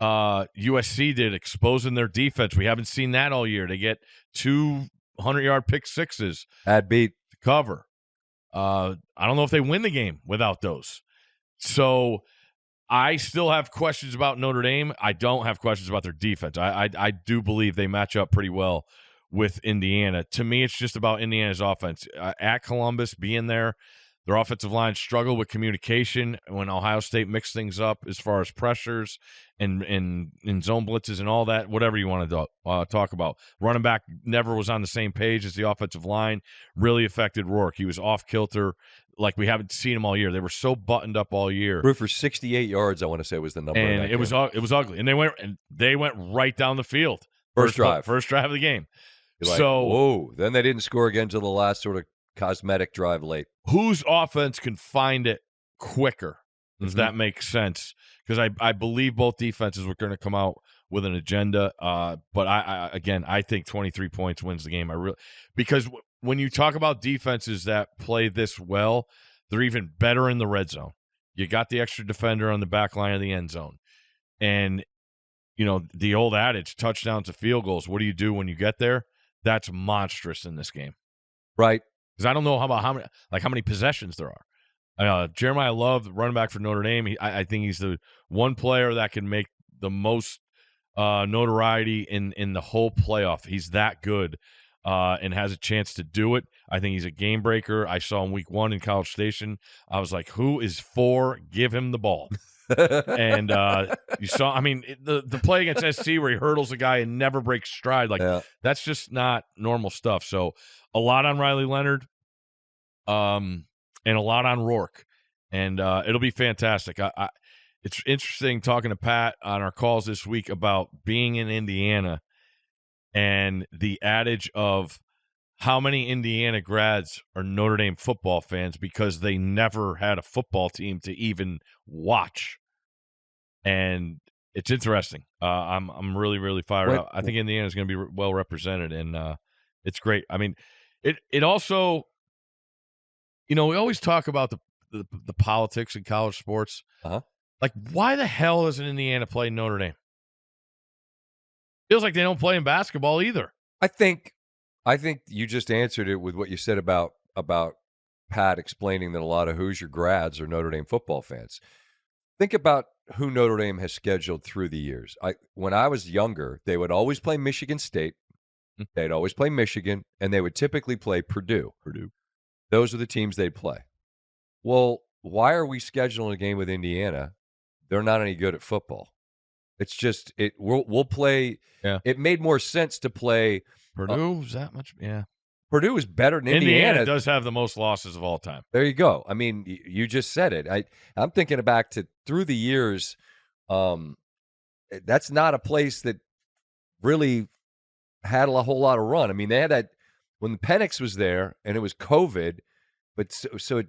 USC did, exposing their defense, we haven't seen that all year. They get 200-yard pick sixes. Bad beat. To cover. I don't know if they win the game without those. So I still have questions about Notre Dame. I don't have questions about their defense. I do believe they match up pretty well with Indiana. To me, it's just about Indiana's offense. At Columbus, being there, their offensive line struggled with communication when Ohio State mixed things up as far as pressures and zone blitzes and all that, whatever you want to talk about. Running back never was on the same page as the offensive line. Really affected Rourke. He was off kilter like we haven't seen him all year. They were so buttoned up all year. Threw for 68 yards, I want to say was the number. And it was ugly. And they went right down the field. First drive of the game. Like, whoa. Then they didn't score again until the last sort of cosmetic drive late. Whose offense can find it quicker? Does that make sense? Because I believe both defenses were going to come out with an agenda. But I think 23 points wins the game. Because when you talk about defenses that play this well, they're even better in the red zone. You got the extra defender on the back line of the end zone. And, you know, the old adage, touchdowns to field goals, what do you do when you get there? That's monstrous in this game. Right. Because I don't know how many possessions there are. Jeremiah Love, running back for Notre Dame, I think he's the one player that can make the most notoriety in the whole playoff. He's that good and has a chance to do it. I think he's a game breaker. I saw him week 1 in College Station. I was like, who is 4? Give him the ball. And you saw, I mean, the play against SC where he hurdles a guy and never breaks stride, like that's just not normal stuff. So a lot on Riley Leonard, and a lot on Rourke, and it'll be fantastic. It's interesting talking to Pat on our calls this week about being in Indiana and the adage of how many Indiana grads are Notre Dame football fans because they never had a football team to even watch. And it's interesting. I'm really, really fired up. I think Indiana is going to be well represented, and it's great. I mean, it also, we always talk about the politics in college sports. Like, why the hell doesn't Indiana play Notre Dame? Feels like they don't play in basketball either. I think you just answered it with what you said about Pat explaining that a lot of Hoosier grads are Notre Dame football fans. Think about who Notre Dame has scheduled through the years. When I was younger, they would always play Michigan State. They'd always play Michigan, and they would typically play Purdue. Those are the teams they'd play. Well, why are we scheduling a game with Indiana? They're not any good at football. It's just we'll play. Yeah. It made more sense to play Purdue. Is that much? Yeah. Purdue is better than Indiana. Indiana does have the most losses of all time. There you go. I mean, you just said it. I'm thinking back to through the years. That's not a place that really had a whole lot of run. I mean, they had that when Penix was there, and it was COVID, but so it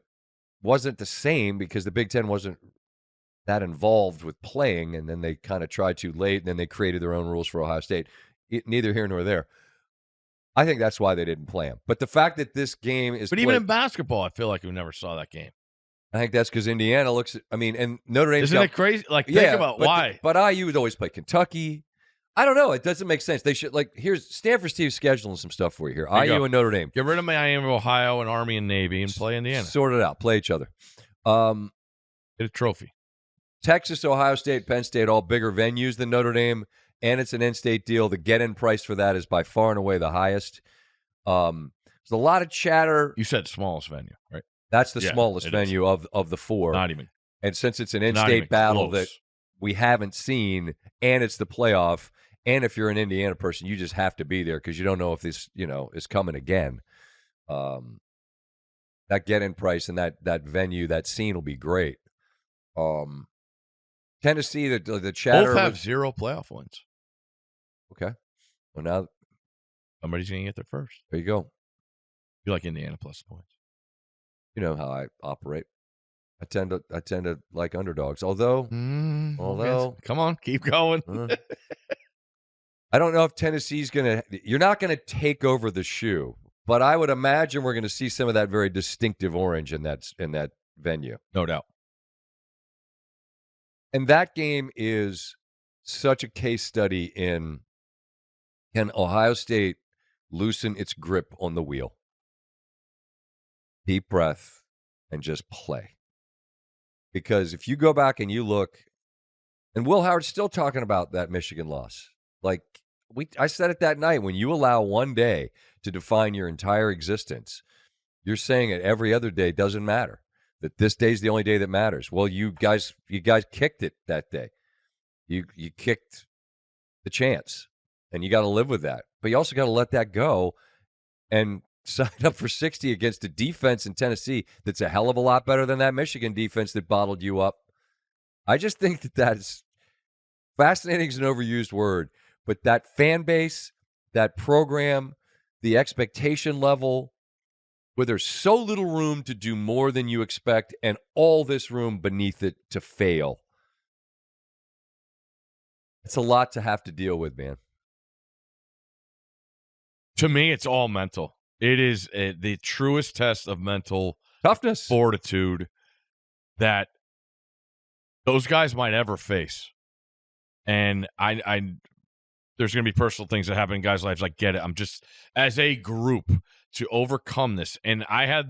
wasn't the same because the Big Ten wasn't that involved with playing, and then they kind of tried to late, and then they created their own rules for Ohio State. Neither here nor there. I think that's why they didn't play them. But the fact that this game is But even in basketball, I feel like we never saw that game. I think that's because Indiana looks – and Notre Dame – Isn't it crazy? Like, think about why. But IU would always play Kentucky. I don't know. It doesn't make sense. They should – here's Stanford Steve scheduling some stuff for you here. IU and Notre Dame. Get rid of Miami, Ohio, and Army and Navy and play Indiana. Sort it out. Play each other. Get a trophy. Texas, Ohio State, Penn State, all bigger venues than Notre Dame, and it's an in-state deal. The get-in price for that is by far and away the highest. There's a lot of chatter. You said smallest venue, right? That's the smallest venue of the four. Not even. And since it's an in-state battle that we haven't seen, and it's the playoff, and if you're an Indiana person, you just have to be there because you don't know if this, is coming again. That get-in price and that venue, that scene will be great. Tennessee, the chatter. Both have 0 playoff wins. Okay. Well, now somebody's going to get there first. There you go. You like Indiana plus points. You know how I operate. I tend to like underdogs. Although, come on, keep going. I don't know if Tennessee's going to. You're not going to take over the shoe, but I would imagine we're going to see some of that very distinctive orange in that venue. No doubt. And that game is such a case study in can Ohio State loosen its grip on the wheel, deep breath, and just play. Because if you go back and you look, and Will Howard's still talking about that Michigan loss. Like I said it that night, when you allow one day to define your entire existence, you're saying it every other day doesn't matter. That this day's the only day that matters. Well, you guys kicked it that day. You kicked the chance, and you got to live with that. But you also got to let that go and sign up for 60 against a defense in Tennessee that's a hell of a lot better than that Michigan defense that bottled you up. I just think that's fascinating is an overused word, but that fan base, that program, the expectation level, where there's so little room to do more than you expect and all this room beneath it to fail. It's a lot to have to deal with, man. To me, it's all mental. It is the truest test of mental toughness, fortitude that those guys might ever face. And I there's going to be personal things that happen in guys' lives. I get it. I'm just, as a group, to overcome this. And I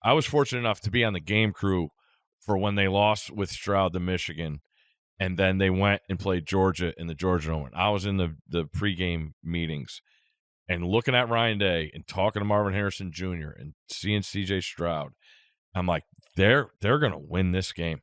was fortunate enough to be on the game crew for when they lost with Stroud to Michigan, and then they went and played Georgia in the Georgia Dome. I was in the pregame meetings and looking at Ryan Day and talking to Marvin Harrison Jr. and seeing C.J. Stroud. I'm like, they're going to win this game.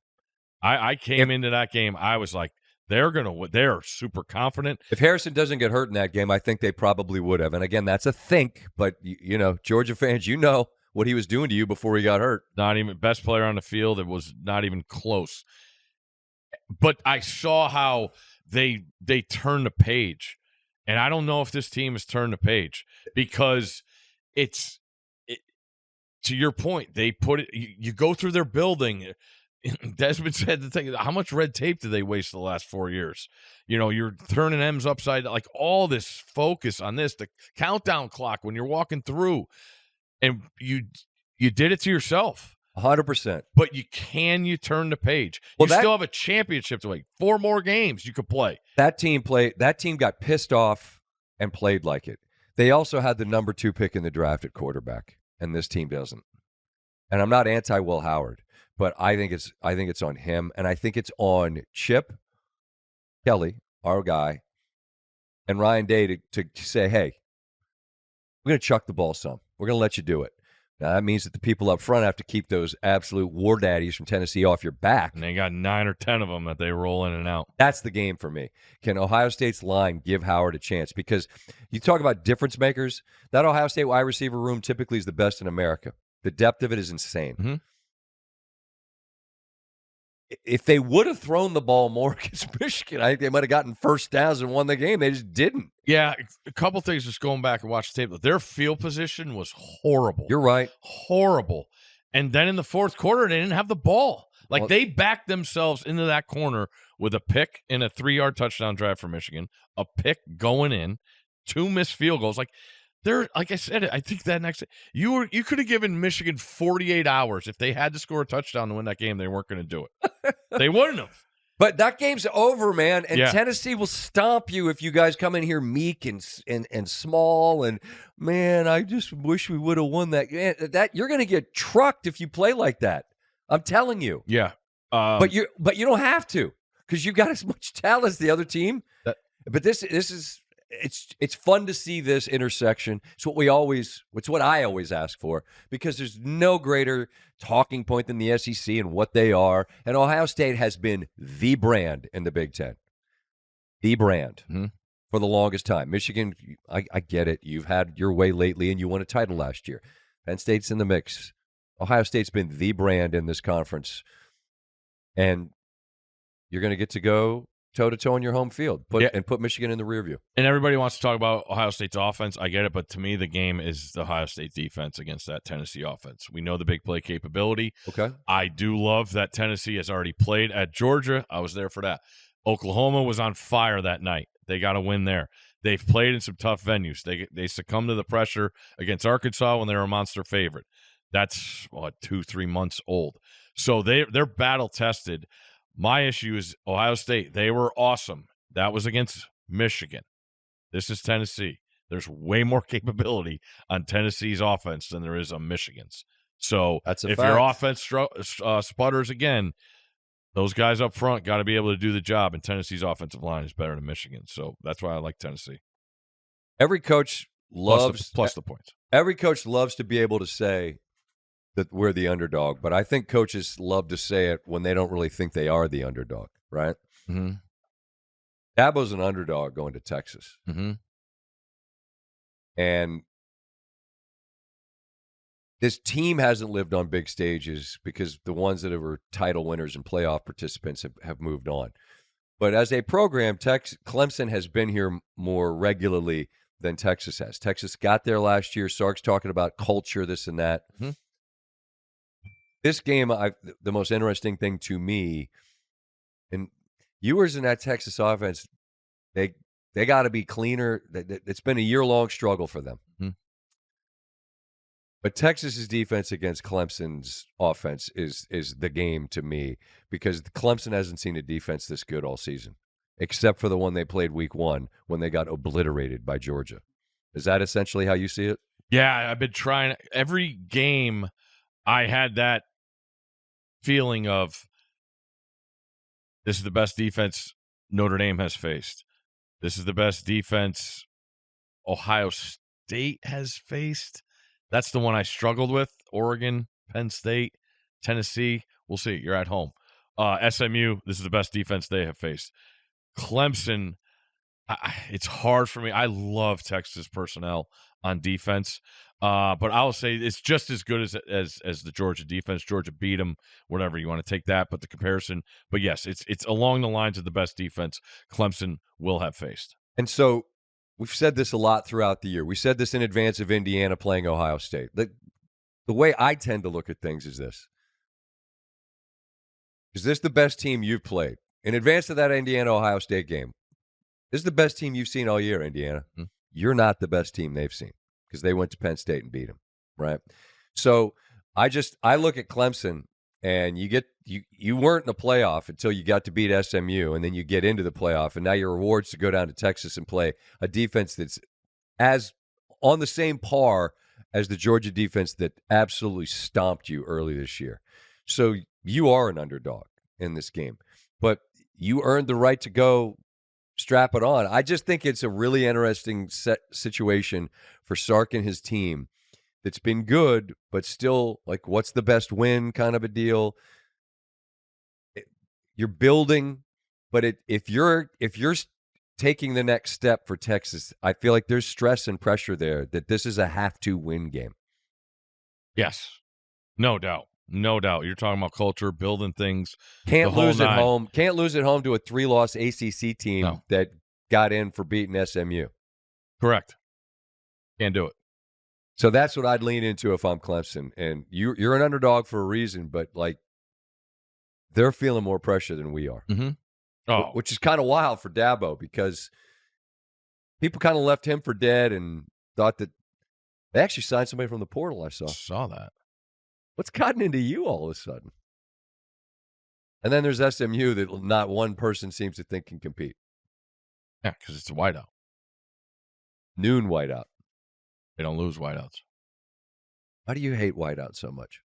I came into that game, I was like, they're super confident. If Harrison doesn't get hurt in that game, I think they probably would have. And again, that's a think, but you know, Georgia fans, you know what he was doing to you before he got hurt. Not even best player on the field. It was not even close. But I saw how they turned the page. And I don't know if this team has turned the page because to your point, they put it, you go through their building. Desmond said the thing, how much red tape did they waste the last 4 years? You know, you're turning M's upside down, like all this focus on this, the countdown clock when you're walking through, and you did it to yourself. 100%. But you turn the page. Well, you still have a championship to wait. 4 more games you could play. That team got pissed off and played like it. They also had the number 2 pick in the draft at quarterback, and this team doesn't. And I'm not anti-Will Howard, but I think it's on him, and I think it's on Chip Kelly, our guy, and Ryan Day to say, hey, we're going to chuck the ball some. We're going to let you do it. Now, that means that the people up front have to keep those absolute war daddies from Tennessee off your back. And they got 9 or 10 of them that they roll in and out. That's the game for me. Can Ohio State's line give Howard a chance? Because you talk about difference makers, that Ohio State wide receiver room typically is the best in America. The depth of it is insane. Mm-hmm. If they would have thrown the ball more against Michigan, I think they might have gotten first downs and won the game. They just didn't. Yeah, a couple things just going back and watch the tape. Their field position was horrible. You're right. Horrible. And then in the fourth quarter, they didn't have the ball. Like, they backed themselves into that corner with a pick in a 3-yard touchdown drive for Michigan, a pick going in, 2 missed field goals. Like I said, I think that next you could have given Michigan 48 hours if they had to score a touchdown to win that game. They weren't going to do it. They wouldn't have. But that game's over, man. And yeah. Tennessee will stomp you if you guys come in here meek and small. And man, I just wish we would have won that. Man, you're going to get trucked if you play like that. I'm telling you. Yeah. But you don't have to because you got as much talent as the other team. But this is. It's fun to see this intersection. It's what I always ask for because there's no greater talking point than the SEC and what they are. And Ohio State has been the brand in the Big Ten. The brand for the longest time. Michigan, I get it. You've had your way lately and you won a title last year. Penn State's in the mix. Ohio State's been the brand in this conference. And you're going to get to go toe-to-toe on your home field and put Michigan in the rear view. And everybody wants to talk about Ohio State's offense. I get it, but to me, the game is the Ohio State defense against that Tennessee offense. We know the big play capability. Okay. I do love that Tennessee has already played at Georgia. I was there for that. Oklahoma was on fire that night. They got a win there. They've played in some tough venues. They succumbed to the pressure against Arkansas when they were a monster favorite. That's 2-3 months old. So they're battle-tested. My issue is Ohio State. They were awesome. That was against Michigan. This is Tennessee. There's way more capability on Tennessee's offense than there is on Michigan's. So if your offense sputters again, those guys up front got to be able to do the job, and Tennessee's offensive line is better than Michigan. So that's why I like Tennessee. Every coach loves plus the points. Every coach loves to be able to say that we're the underdog, but I think coaches love to say it when they don't really think they are the underdog, right? Mm-hmm. Dabo's an underdog going to Texas. Mm-hmm. And this team hasn't lived on big stages because the ones that were title winners and playoff participants have moved on. But as a program, Clemson has been here more regularly than Texas has. Texas got there last year. Sark's talking about culture, this and that. Mm-hmm. This game, the most interesting thing to me, and Ewers in that Texas offense, they got to be cleaner. It's been a year-long struggle for them. Mm-hmm. But Texas's defense against Clemson's offense is the game to me because Clemson hasn't seen a defense this good all season, except for the one they played week 1 when they got obliterated by Georgia. Is that essentially how you see it? Yeah, I've been trying. Every game I had that feeling of this is the best defense Notre Dame has faced. This is the best defense Ohio State has faced. That's the one I struggled with. Oregon, Penn State, Tennessee. We'll see. You're at home. SMU, this is the best defense they have faced. Clemson, it's hard for me. I love Texas personnel on defense, but I'll say it's just as good as the Georgia defense. Georgia beat them, whatever you want to take that. But the comparison, but yes, it's along the lines of the best defense Clemson will have faced. And so we've said this a lot throughout the year. We said this in advance of Indiana playing Ohio State. The way I tend to look at things is this. Is this the best team you've played? In advance of that Indiana-Ohio State game, this is the best team you've seen all year, Indiana. Mm-hmm. You're not the best team they've seen because they went to Penn State and beat them, right? So I look at Clemson, and you weren't in the playoff until you got to beat SMU, and then you get into the playoff, and now your reward's to go down to Texas and play a defense that's as on the same par as the Georgia defense that absolutely stomped you early this year. So you are an underdog in this game, but you earned the right to go strap it on. I just think it's a really interesting situation for Sark and his team that's been good, but still, like, what's the best win kind of a deal. You're building, but if you're taking the next step for Texas, I feel like there's stress and pressure there that this is a have-to-win game. Yes, no doubt. No doubt. You're talking about culture, building things. Can't lose at home. Can't lose at home to a 3-loss ACC team that got in for beating SMU. Correct. Can't do it. So that's what I'd lean into if I'm Clemson. And you're an underdog for a reason, but, like, they're feeling more pressure than we are. Mm-hmm. Oh. Which is kind of wild for Dabo because people kind of left him for dead and thought that they actually signed somebody from the portal, I saw that. What's gotten into you all of a sudden? And then there's SMU that not one person seems to think can compete. Yeah, because it's a whiteout. Noon whiteout. They don't lose whiteouts. Why do you hate whiteout so much?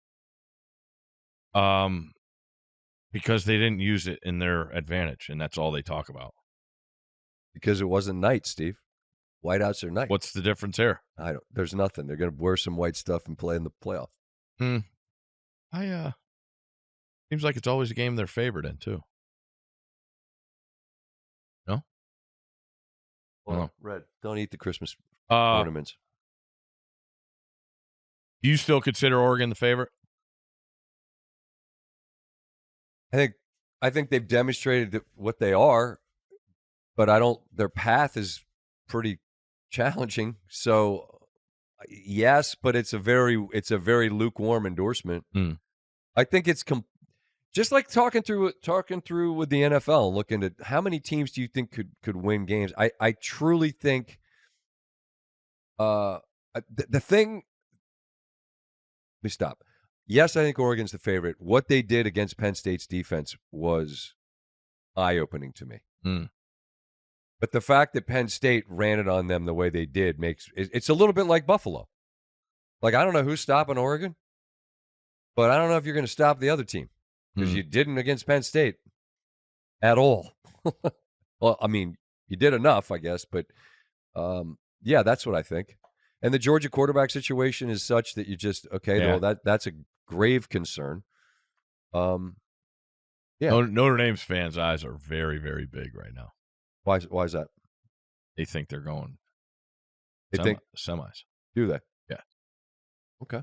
Because they didn't use it in their advantage, and that's all they talk about. Because it wasn't night, Steve. Whiteouts are night. What's the difference here? There's nothing. They're going to wear some white stuff and play in the playoff. Seems like it's always a game they're favored in too. No? Well, Red, don't eat the Christmas ornaments. Do you still consider Oregon the favorite? I think they've demonstrated what they are, but their path is pretty challenging. So yes, but it's a very lukewarm endorsement. I think it's just like talking through with the NFL, looking at how many teams do you think could win games. I truly think the thing. Let me stop. Yes, I think Oregon's the favorite. What they did against Penn State's defense was eye-opening to me. But the fact that Penn State ran it on them the way they did it's a little bit like Buffalo. Like, I don't know who's stopping Oregon, but I don't know if you're going to stop the other team because you didn't against Penn State at all. Well, I mean, you did enough, I guess, but yeah, that's what I think. And the Georgia quarterback situation is such that you just well, that's a grave concern. Yeah. Notre Dame's fans' eyes are very, very big right now. Why is that? They think they're going. They think semis. Do they? Yeah. Okay.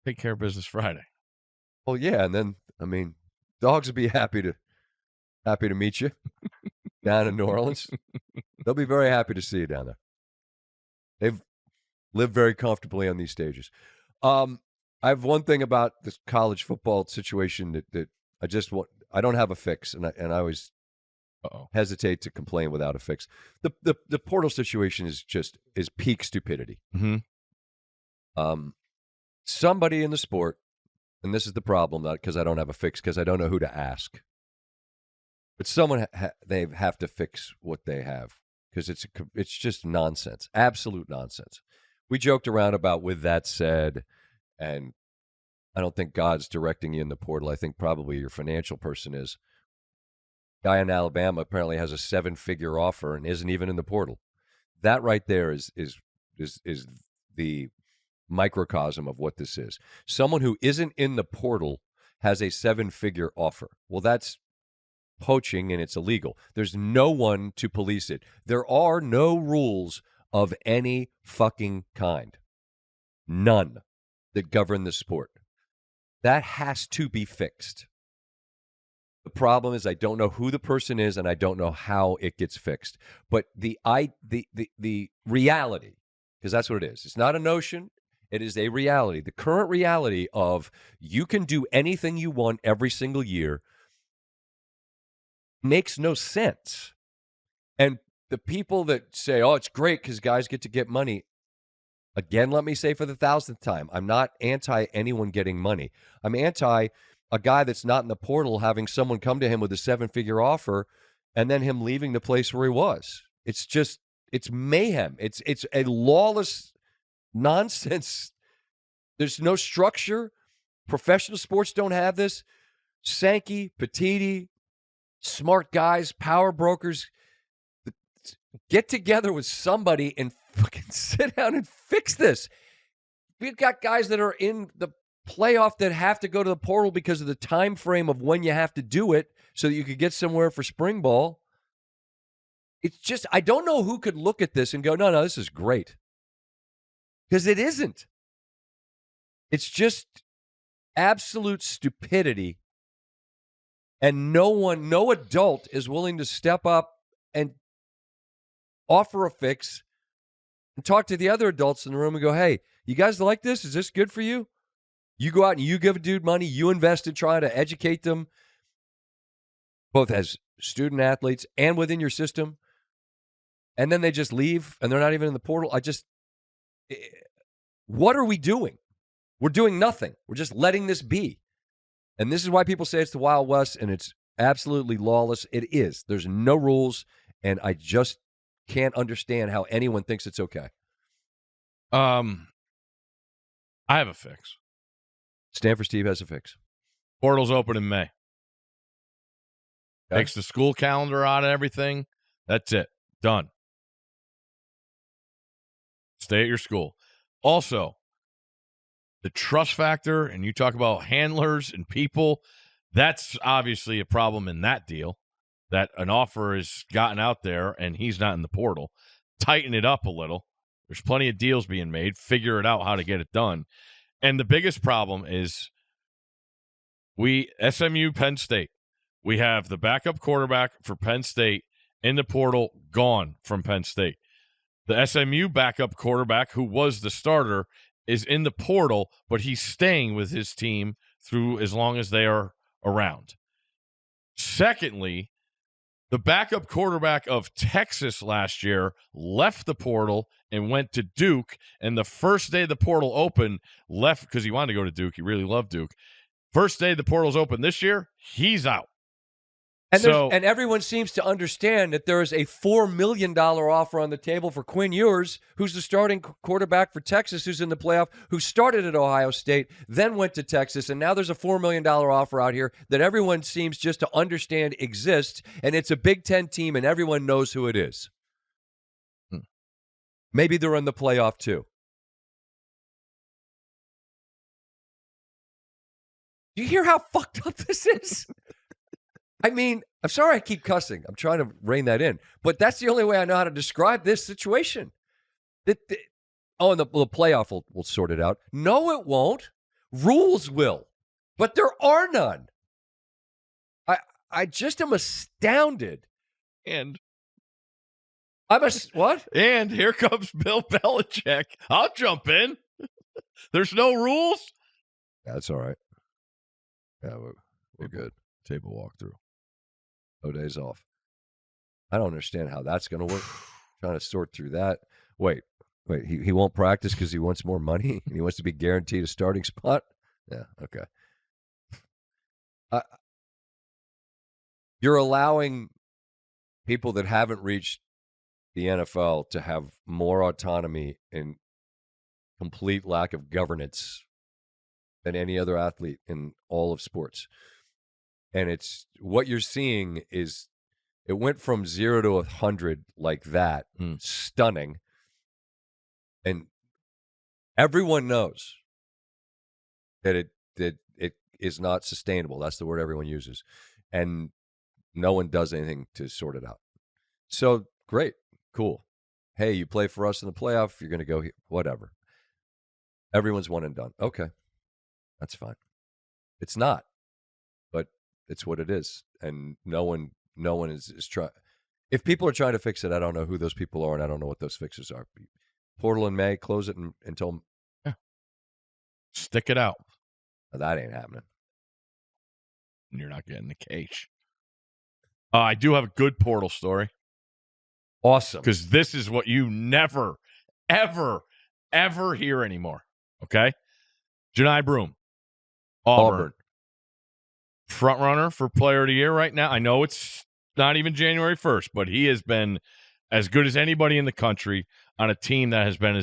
Take care of business Friday. Well, yeah, and then dogs would be happy to meet you down in New Orleans. They'll be very happy to see you down there. They've lived very comfortably on these stages. I have one thing about this college football situation that I don't have a fix, and I always hesitate to complain without a fix. The portal situation is peak stupidity. Mm-hmm. Somebody in the sport, and this is the problem, not because I don't have a fix, because I don't know who to ask. But someone they have to fix what they have because it's just nonsense, absolute nonsense. We joked around about with that said, and I don't think God's directing you in the portal. I think probably your financial person is. Guy in Alabama apparently has a 7-figure offer and isn't even in the portal. That right there is the microcosm of what this is. Someone who isn't in the portal has a 7-figure offer. Well, that's poaching and it's illegal. There's no one to police it. There are no rules of any fucking kind. None that govern the sport. That has to be fixed. The problem is I don't know who the person is and I don't know how it gets fixed. But the reality, because that's what it is. It's not a notion. It is a reality. The current reality of you can do anything you want every single year makes no sense. And the people that say, oh, it's great because guys get to get money. Again, let me say for the 1,000th time, I'm not anti anyone getting money. I'm anti a guy that's not in the portal having someone come to him with a 7-figure offer and then him leaving the place where he was. It's mayhem. It's a lawless nonsense. There's no structure. Professional sports don't have this. Sankey, Petiti, smart guys, power brokers, get together with somebody and fucking sit down and fix this. We've got guys that are in the playoff that have to go to the portal because of the time frame of when you have to do it so that you could get somewhere for spring ball. It's just, I don't know who could look at this and go, no, this is great. Because it isn't. It's just absolute stupidity. And no adult is willing to step up and offer a fix and talk to the other adults in the room and go, hey, you guys like this? Is this good for you? You go out and you give a dude money, you invest in trying to educate them, both as student athletes and within your system, and then they just leave and they're not even in the portal. What are we doing? We're doing nothing. We're just letting this be. And this is why people say it's the Wild West and it's absolutely lawless. It is. There's no rules, and I just can't understand how anyone thinks it's okay. I have a fix. Stanford Steve has a fix. Portal's open in May. Okay. Takes the school calendar out of everything. That's it. Done. Stay at your school. Also, the trust factor, and you talk about handlers and people, that's obviously a problem in that deal, that an offer is gotten out there and he's not in the portal. Tighten it up a little. There's plenty of deals being made. Figure it out how to get it done. And the biggest problem is SMU, Penn State, we have the backup quarterback for Penn State in the portal gone from Penn State. The SMU backup quarterback, who was the starter, is in the portal, but he's staying with his team through as long as they are around. Secondly, the backup quarterback of Texas last year left the portal and went to Duke, and the first day the portal opened, left because he wanted to go to Duke. He really loved Duke. First day the portal's open this year, he's out. And everyone seems to understand that there is a $4 million offer on the table for Quinn Ewers, who's the starting quarterback for Texas, who's in the playoff, who started at Ohio State, then went to Texas, and now there's a $4 million offer out here that everyone seems just to understand exists, and it's a Big Ten team, and everyone knows who it is. Maybe they're in the playoff, too. Do you hear how fucked up this is? I mean, I'm sorry I keep cussing. I'm trying to rein that in. But that's the only way I know how to describe this situation. And the playoff will sort it out. No, it won't. Rules will. But there are none. I just am astounded. And what? And here comes Bill Belichick. I'll jump in. There's no rules. That's all right. Yeah, we're good. Table walkthrough. No days off. I don't understand how that's going to work. Trying to sort through that. Wait. He won't practice because he wants more money and he wants to be guaranteed a starting spot? Yeah, okay. You're allowing people that haven't reached the NFL to have more autonomy and complete lack of governance than any other athlete in all of sports. And it's what you're seeing is it went from 0 to 100 like that. Stunning. And everyone knows that it is not sustainable. That's the word everyone uses. And no one does anything to sort it out. So, great. Cool. Hey, you play for us in the playoff. You're going to go here. Whatever. Everyone's one and done. Okay. That's fine. It's not. But it's what it is. And no one is trying. If people are trying to fix it, I don't know who those people are, and I don't know what those fixes are. Portal in May, close it until... Yeah. Stick it out. That ain't happening. And you're not getting the cash. I do have a good portal story. Awesome. Because this is what you never, ever, ever hear anymore. Okay? Johni Broome. Auburn. Front runner for player of the year right now. I know it's not even January 1st, but he has been as good as anybody in the country on a team that has been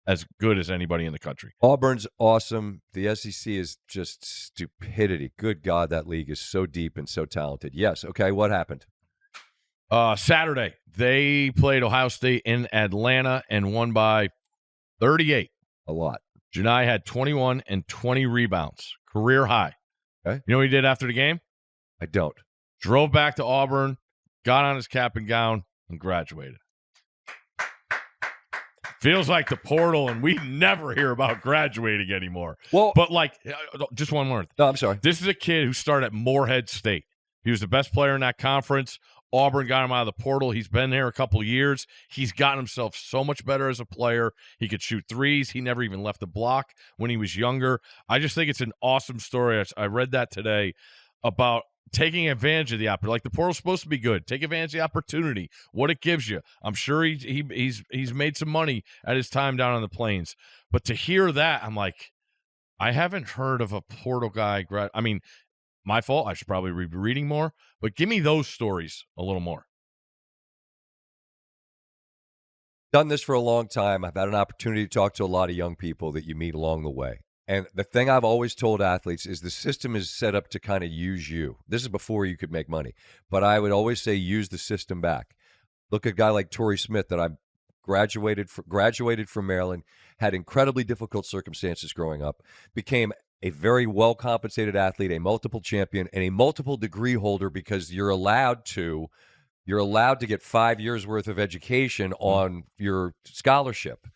as good as anybody in the country. Auburn's awesome. The SEC is just stupidity. Good God, that league is so deep and so talented. Yes. Okay, what happened? Saturday, they played Ohio State in Atlanta and won by 38. A lot. Johni had 21 and 20 rebounds. Career high. Okay. You know what he did after the game? I don't. Drove back to Auburn, got on his cap and gown, and graduated. Feels like the portal, and we never hear about graduating anymore. Well, but just one more. No, I'm sorry. This is a kid who started at Morehead State. He was the best player in that conference. Auburn got him out of the portal. He's been there a couple of years. He's gotten himself so much better as a player. He could shoot threes. He never even left the block when he was younger. I just think it's an awesome story. I read that today about taking advantage of the opportunity. Like, the portal's supposed to be good. Take advantage of the opportunity, what it gives you. I'm sure he's made some money at his time down on the plains. But to hear that, I'm like, I haven't heard of a portal guy. I mean, my fault. I should probably be reading more. But give me those stories a little more. Done this for a long time. I've had an opportunity to talk to a lot of young people that you meet along the way. And the thing I've always told athletes is the system is set up to kind of use you. This is before you could make money. But I would always say use the system back. Look at a guy like Torrey Smith that I graduated from Maryland, had incredibly difficult circumstances growing up, became a very well-compensated athlete, a multiple champion, and a multiple degree holder because you're allowed to get 5 years worth of education on your scholarship.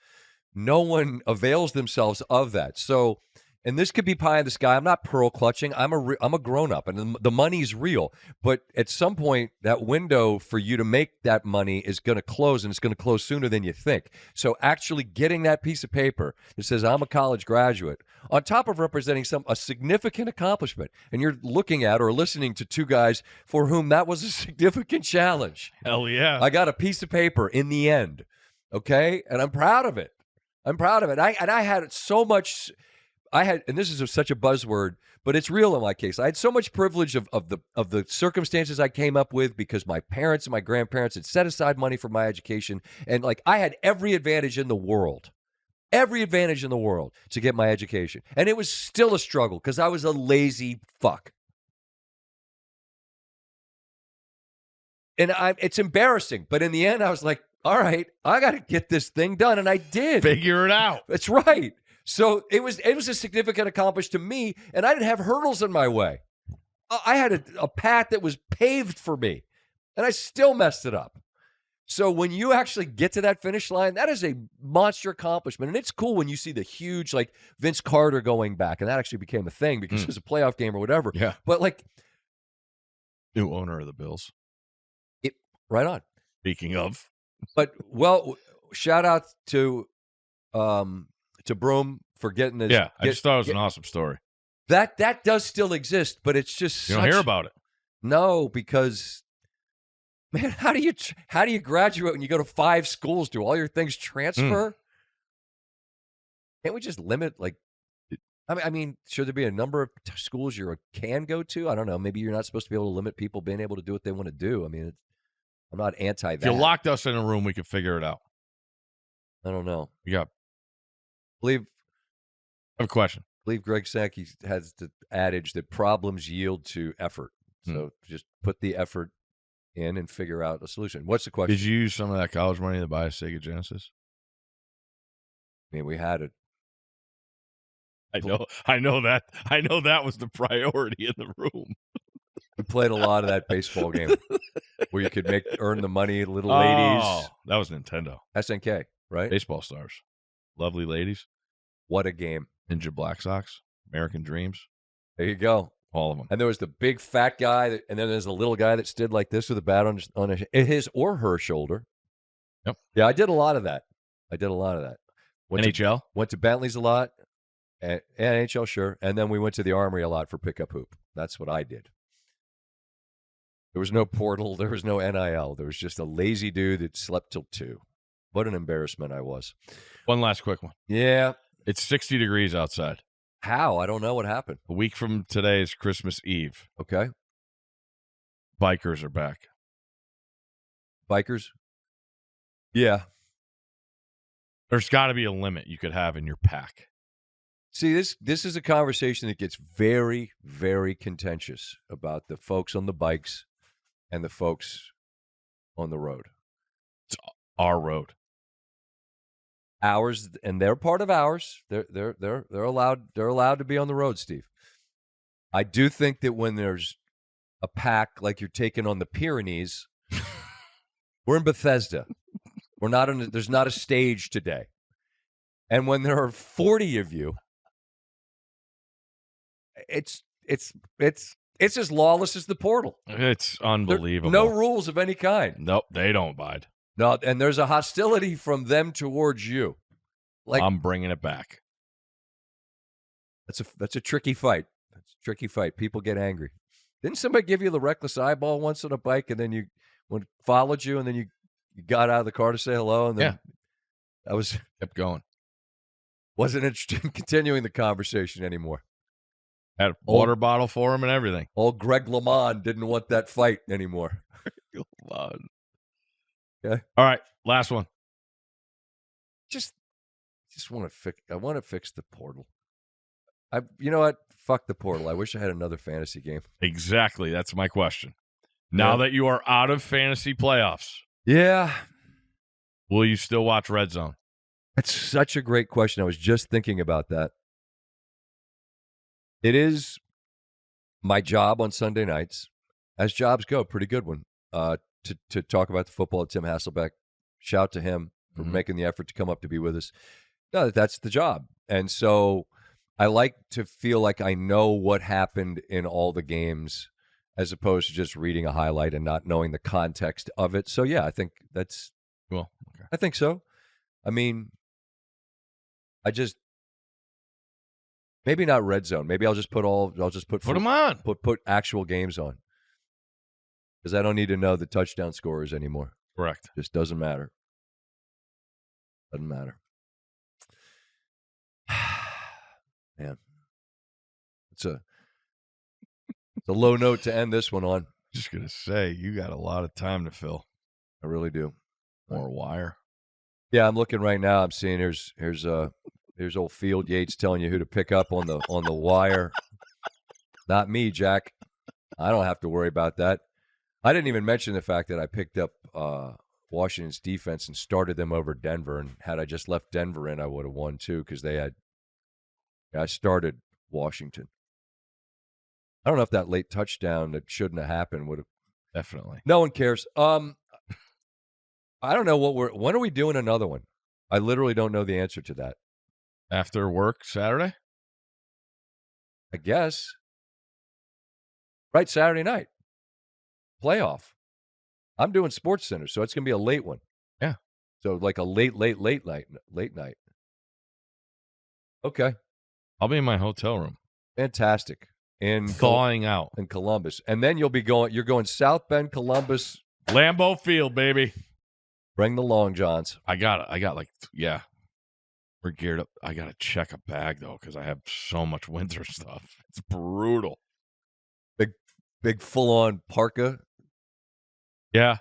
No one avails themselves of that. So, and this could be pie in the sky. I'm not pearl clutching. I'm a grown-up, and the money's real. But at some point, that window for you to make that money is going to close, and it's going to close sooner than you think. So actually getting that piece of paper that says, I'm a college graduate, on top of representing a significant accomplishment, and you're looking at or listening to two guys for whom that was a significant challenge. Hell yeah. I got a piece of paper in the end, okay? And I'm proud of it. I had so much... and this is such a buzzword, but it's real in my case. I had so much privilege of the circumstances I came up with because my parents and my grandparents had set aside money for my education. And I had every advantage in the world to get my education. And it was still a struggle because I was a lazy fuck. And it's embarrassing. But in the end, I was like, all right, I got to get this thing done. And I did. Figure it out. That's right. So it was a significant accomplishment to me, and I didn't have hurdles in my way. I had a path that was paved for me, and I still messed it up. So when you actually get to that finish line, that is a monster accomplishment. And it's cool when you see the huge, Vince Carter going back, and that actually became a thing because it was a playoff game or whatever. Yeah. But new owner of the Bills. Right on. Speaking of. But, shout out to Broome for getting this. Yeah, I just thought it was an awesome story. That does still exist, but it's just you don't hear about it. No, because man, how do you graduate when you go to 5 schools? Do all your things transfer? Can't we just limit I mean, should there be a number of schools you can go to? I don't know. Maybe you're not supposed to be able to limit people being able to do what they want to do. I mean, I'm not anti that. If you locked us in a room, we could figure it out. I don't know. Yeah. I have a question. I believe Greg Sankey has the adage that problems yield to effort. So just put the effort in and figure out a solution. What's the question? Did you use some of that college money to buy a Sega Genesis? I mean, we had it. I know that was the priority in the room. We played a lot of that baseball game where you could earn the money, little ladies. Oh, that was Nintendo. SNK, right? Baseball stars. Lovely ladies. What a game. Ninja Black Sox. American Dreams. There you go. All of them. And there was the big fat guy, and then there's the little guy that stood like this with a bat on his or her shoulder. Yep. Yeah, I did a lot of that. NHL? Went to Bentley's a lot. And NHL, sure. And then we went to the Armory a lot for pickup hoop. That's what I did. There was no portal. There was no NIL. There was just a lazy dude that slept till 2. What an embarrassment I was. One last quick one. Yeah. It's 60 degrees outside. How? I don't know what happened. A week from today is Christmas Eve. Okay. Bikers are back. Bikers? Yeah. There's got to be a limit you could have in your pack. See, this is a conversation that gets very, very contentious about the folks on the bikes and the folks on the road. It's our road. Ours, and they're part of ours. They're allowed to be on the road, Steve. I do think that when there's a pack like you're taking on the Pyrenees, we're in Bethesda. There's not a stage today. And when there are 40 of you, it's as lawless as the portal. It's unbelievable. No rules of any kind. Nope, they don't abide. No, and there's a hostility from them towards you. Like, I'm bringing it back. That's a tricky fight. That's a tricky fight. People get angry. Didn't somebody give you the reckless eyeball once on a bike, and then followed you, and then you got out of the car to say hello, and then I kept going. Wasn't interested in continuing the conversation anymore. Had a water bottle for him and everything. Old Greg Lamar didn't want that fight anymore. Okay. All right, last one. Just want to fix. I want to fix the portal. You know what? Fuck the portal. I wish I had another fantasy game. Exactly. That's my question. Now that you are out of fantasy playoffs, will you still watch RedZone? That's such a great question. I was just thinking about that. It is my job on Sunday nights, as jobs go, pretty good one, to talk about the football at Tim Hasselbeck. Shout to him for making the effort to come up to be with us. No, that's the job. And so I like to feel like I know what happened in all the games as opposed to just reading a highlight and not knowing the context of it. So, yeah, I think that's – well, okay. I think so. I mean, maybe not RedZone. Maybe I'll just put them on. Put actual games on. Because I don't need to know the touchdown scorers anymore. Correct. Just doesn't matter. Doesn't matter. Man. It's a low note to end this one on. Just going to say, you got a lot of time to fill. I really do. More wire. Yeah, I'm looking right now. I'm seeing here's old Field Yates telling you who to pick up on the wire. Not me, Jack. I don't have to worry about that. I didn't even mention the fact that I picked up Washington's defense and started them over Denver. And had I just left Denver in, I would have won too because I started Washington. I don't know if that late touchdown that shouldn't have happened would have. Definitely. No one cares. I don't know when are we doing another one? I literally don't know the answer to that. After work Saturday? I guess. Right, Saturday night. Playoff. I'm doing Sports Center, so it's going to be a late one. Yeah. So like a late night. Okay. I'll be in my hotel room. Fantastic. Thawing out. In Columbus. And then you're going South Bend, Columbus. Lambeau Field, baby. Bring the long johns. I got we're geared up. I got to check a bag, though, because I have so much winter stuff. It's brutal. Big full-on parka. Yeah.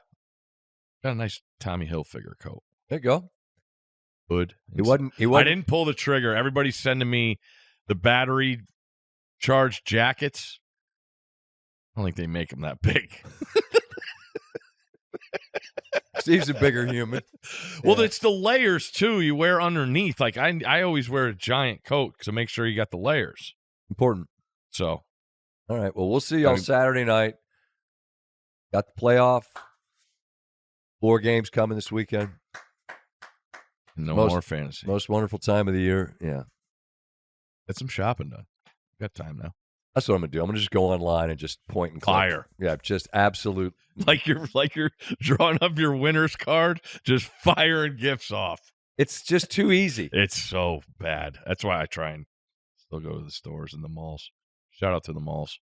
Got a nice Tommy Hilfiger coat. There you go. Hood. He wasn't. I didn't pull the trigger. Everybody's sending me the battery charged jackets. I don't think they make them that big. Steve's a bigger human. Well, Yeah. it's the layers too you wear underneath. Like I always wear a giant coat to make sure you got the layers. Important. So, all right. Well, we'll see y'all Saturday night. Got the playoff. 4 games coming this weekend. No more fantasy. Most wonderful time of the year. Yeah. Get some shopping done. Got time now. That's what I'm going to do. I'm going to just go online and just point and click. Fire. Yeah, just absolute. Like you're drawing up your winner's card, just firing gifts off. It's just too easy. It's so bad. That's why I try and still go to the stores and the malls. Shout out to the malls.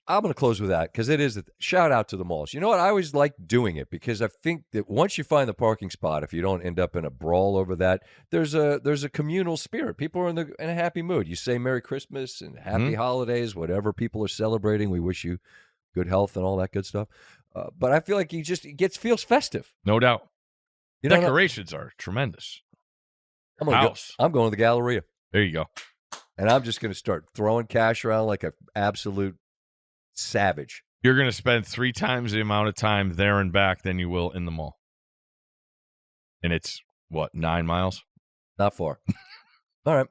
I'm going to close with that because it is a shout out to the malls. You know what? I always like doing it because I think that once you find the parking spot, if you don't end up in a brawl over that, there's a communal spirit. People are in a happy mood. You say Merry Christmas and Happy Holidays, whatever people are celebrating. We wish you good health and all that good stuff. But I feel like feels festive. No doubt. You Decorations are tremendous. I'm going to the Galleria. There you go. And I'm just going to start throwing cash around like an absolute savage. You're going to spend 3 times the amount of time there and back than you will in the mall. And it's, 9 miles? Not far. All right.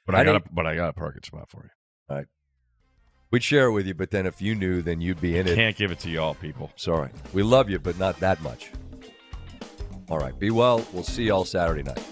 But I got a parking spot for you. All right. We'd share it with you, but then if you knew, then you'd be in it. Can't give it to y'all, people. Sorry. We love you, but not that much. All right. Be well. We'll see y'all Saturday night.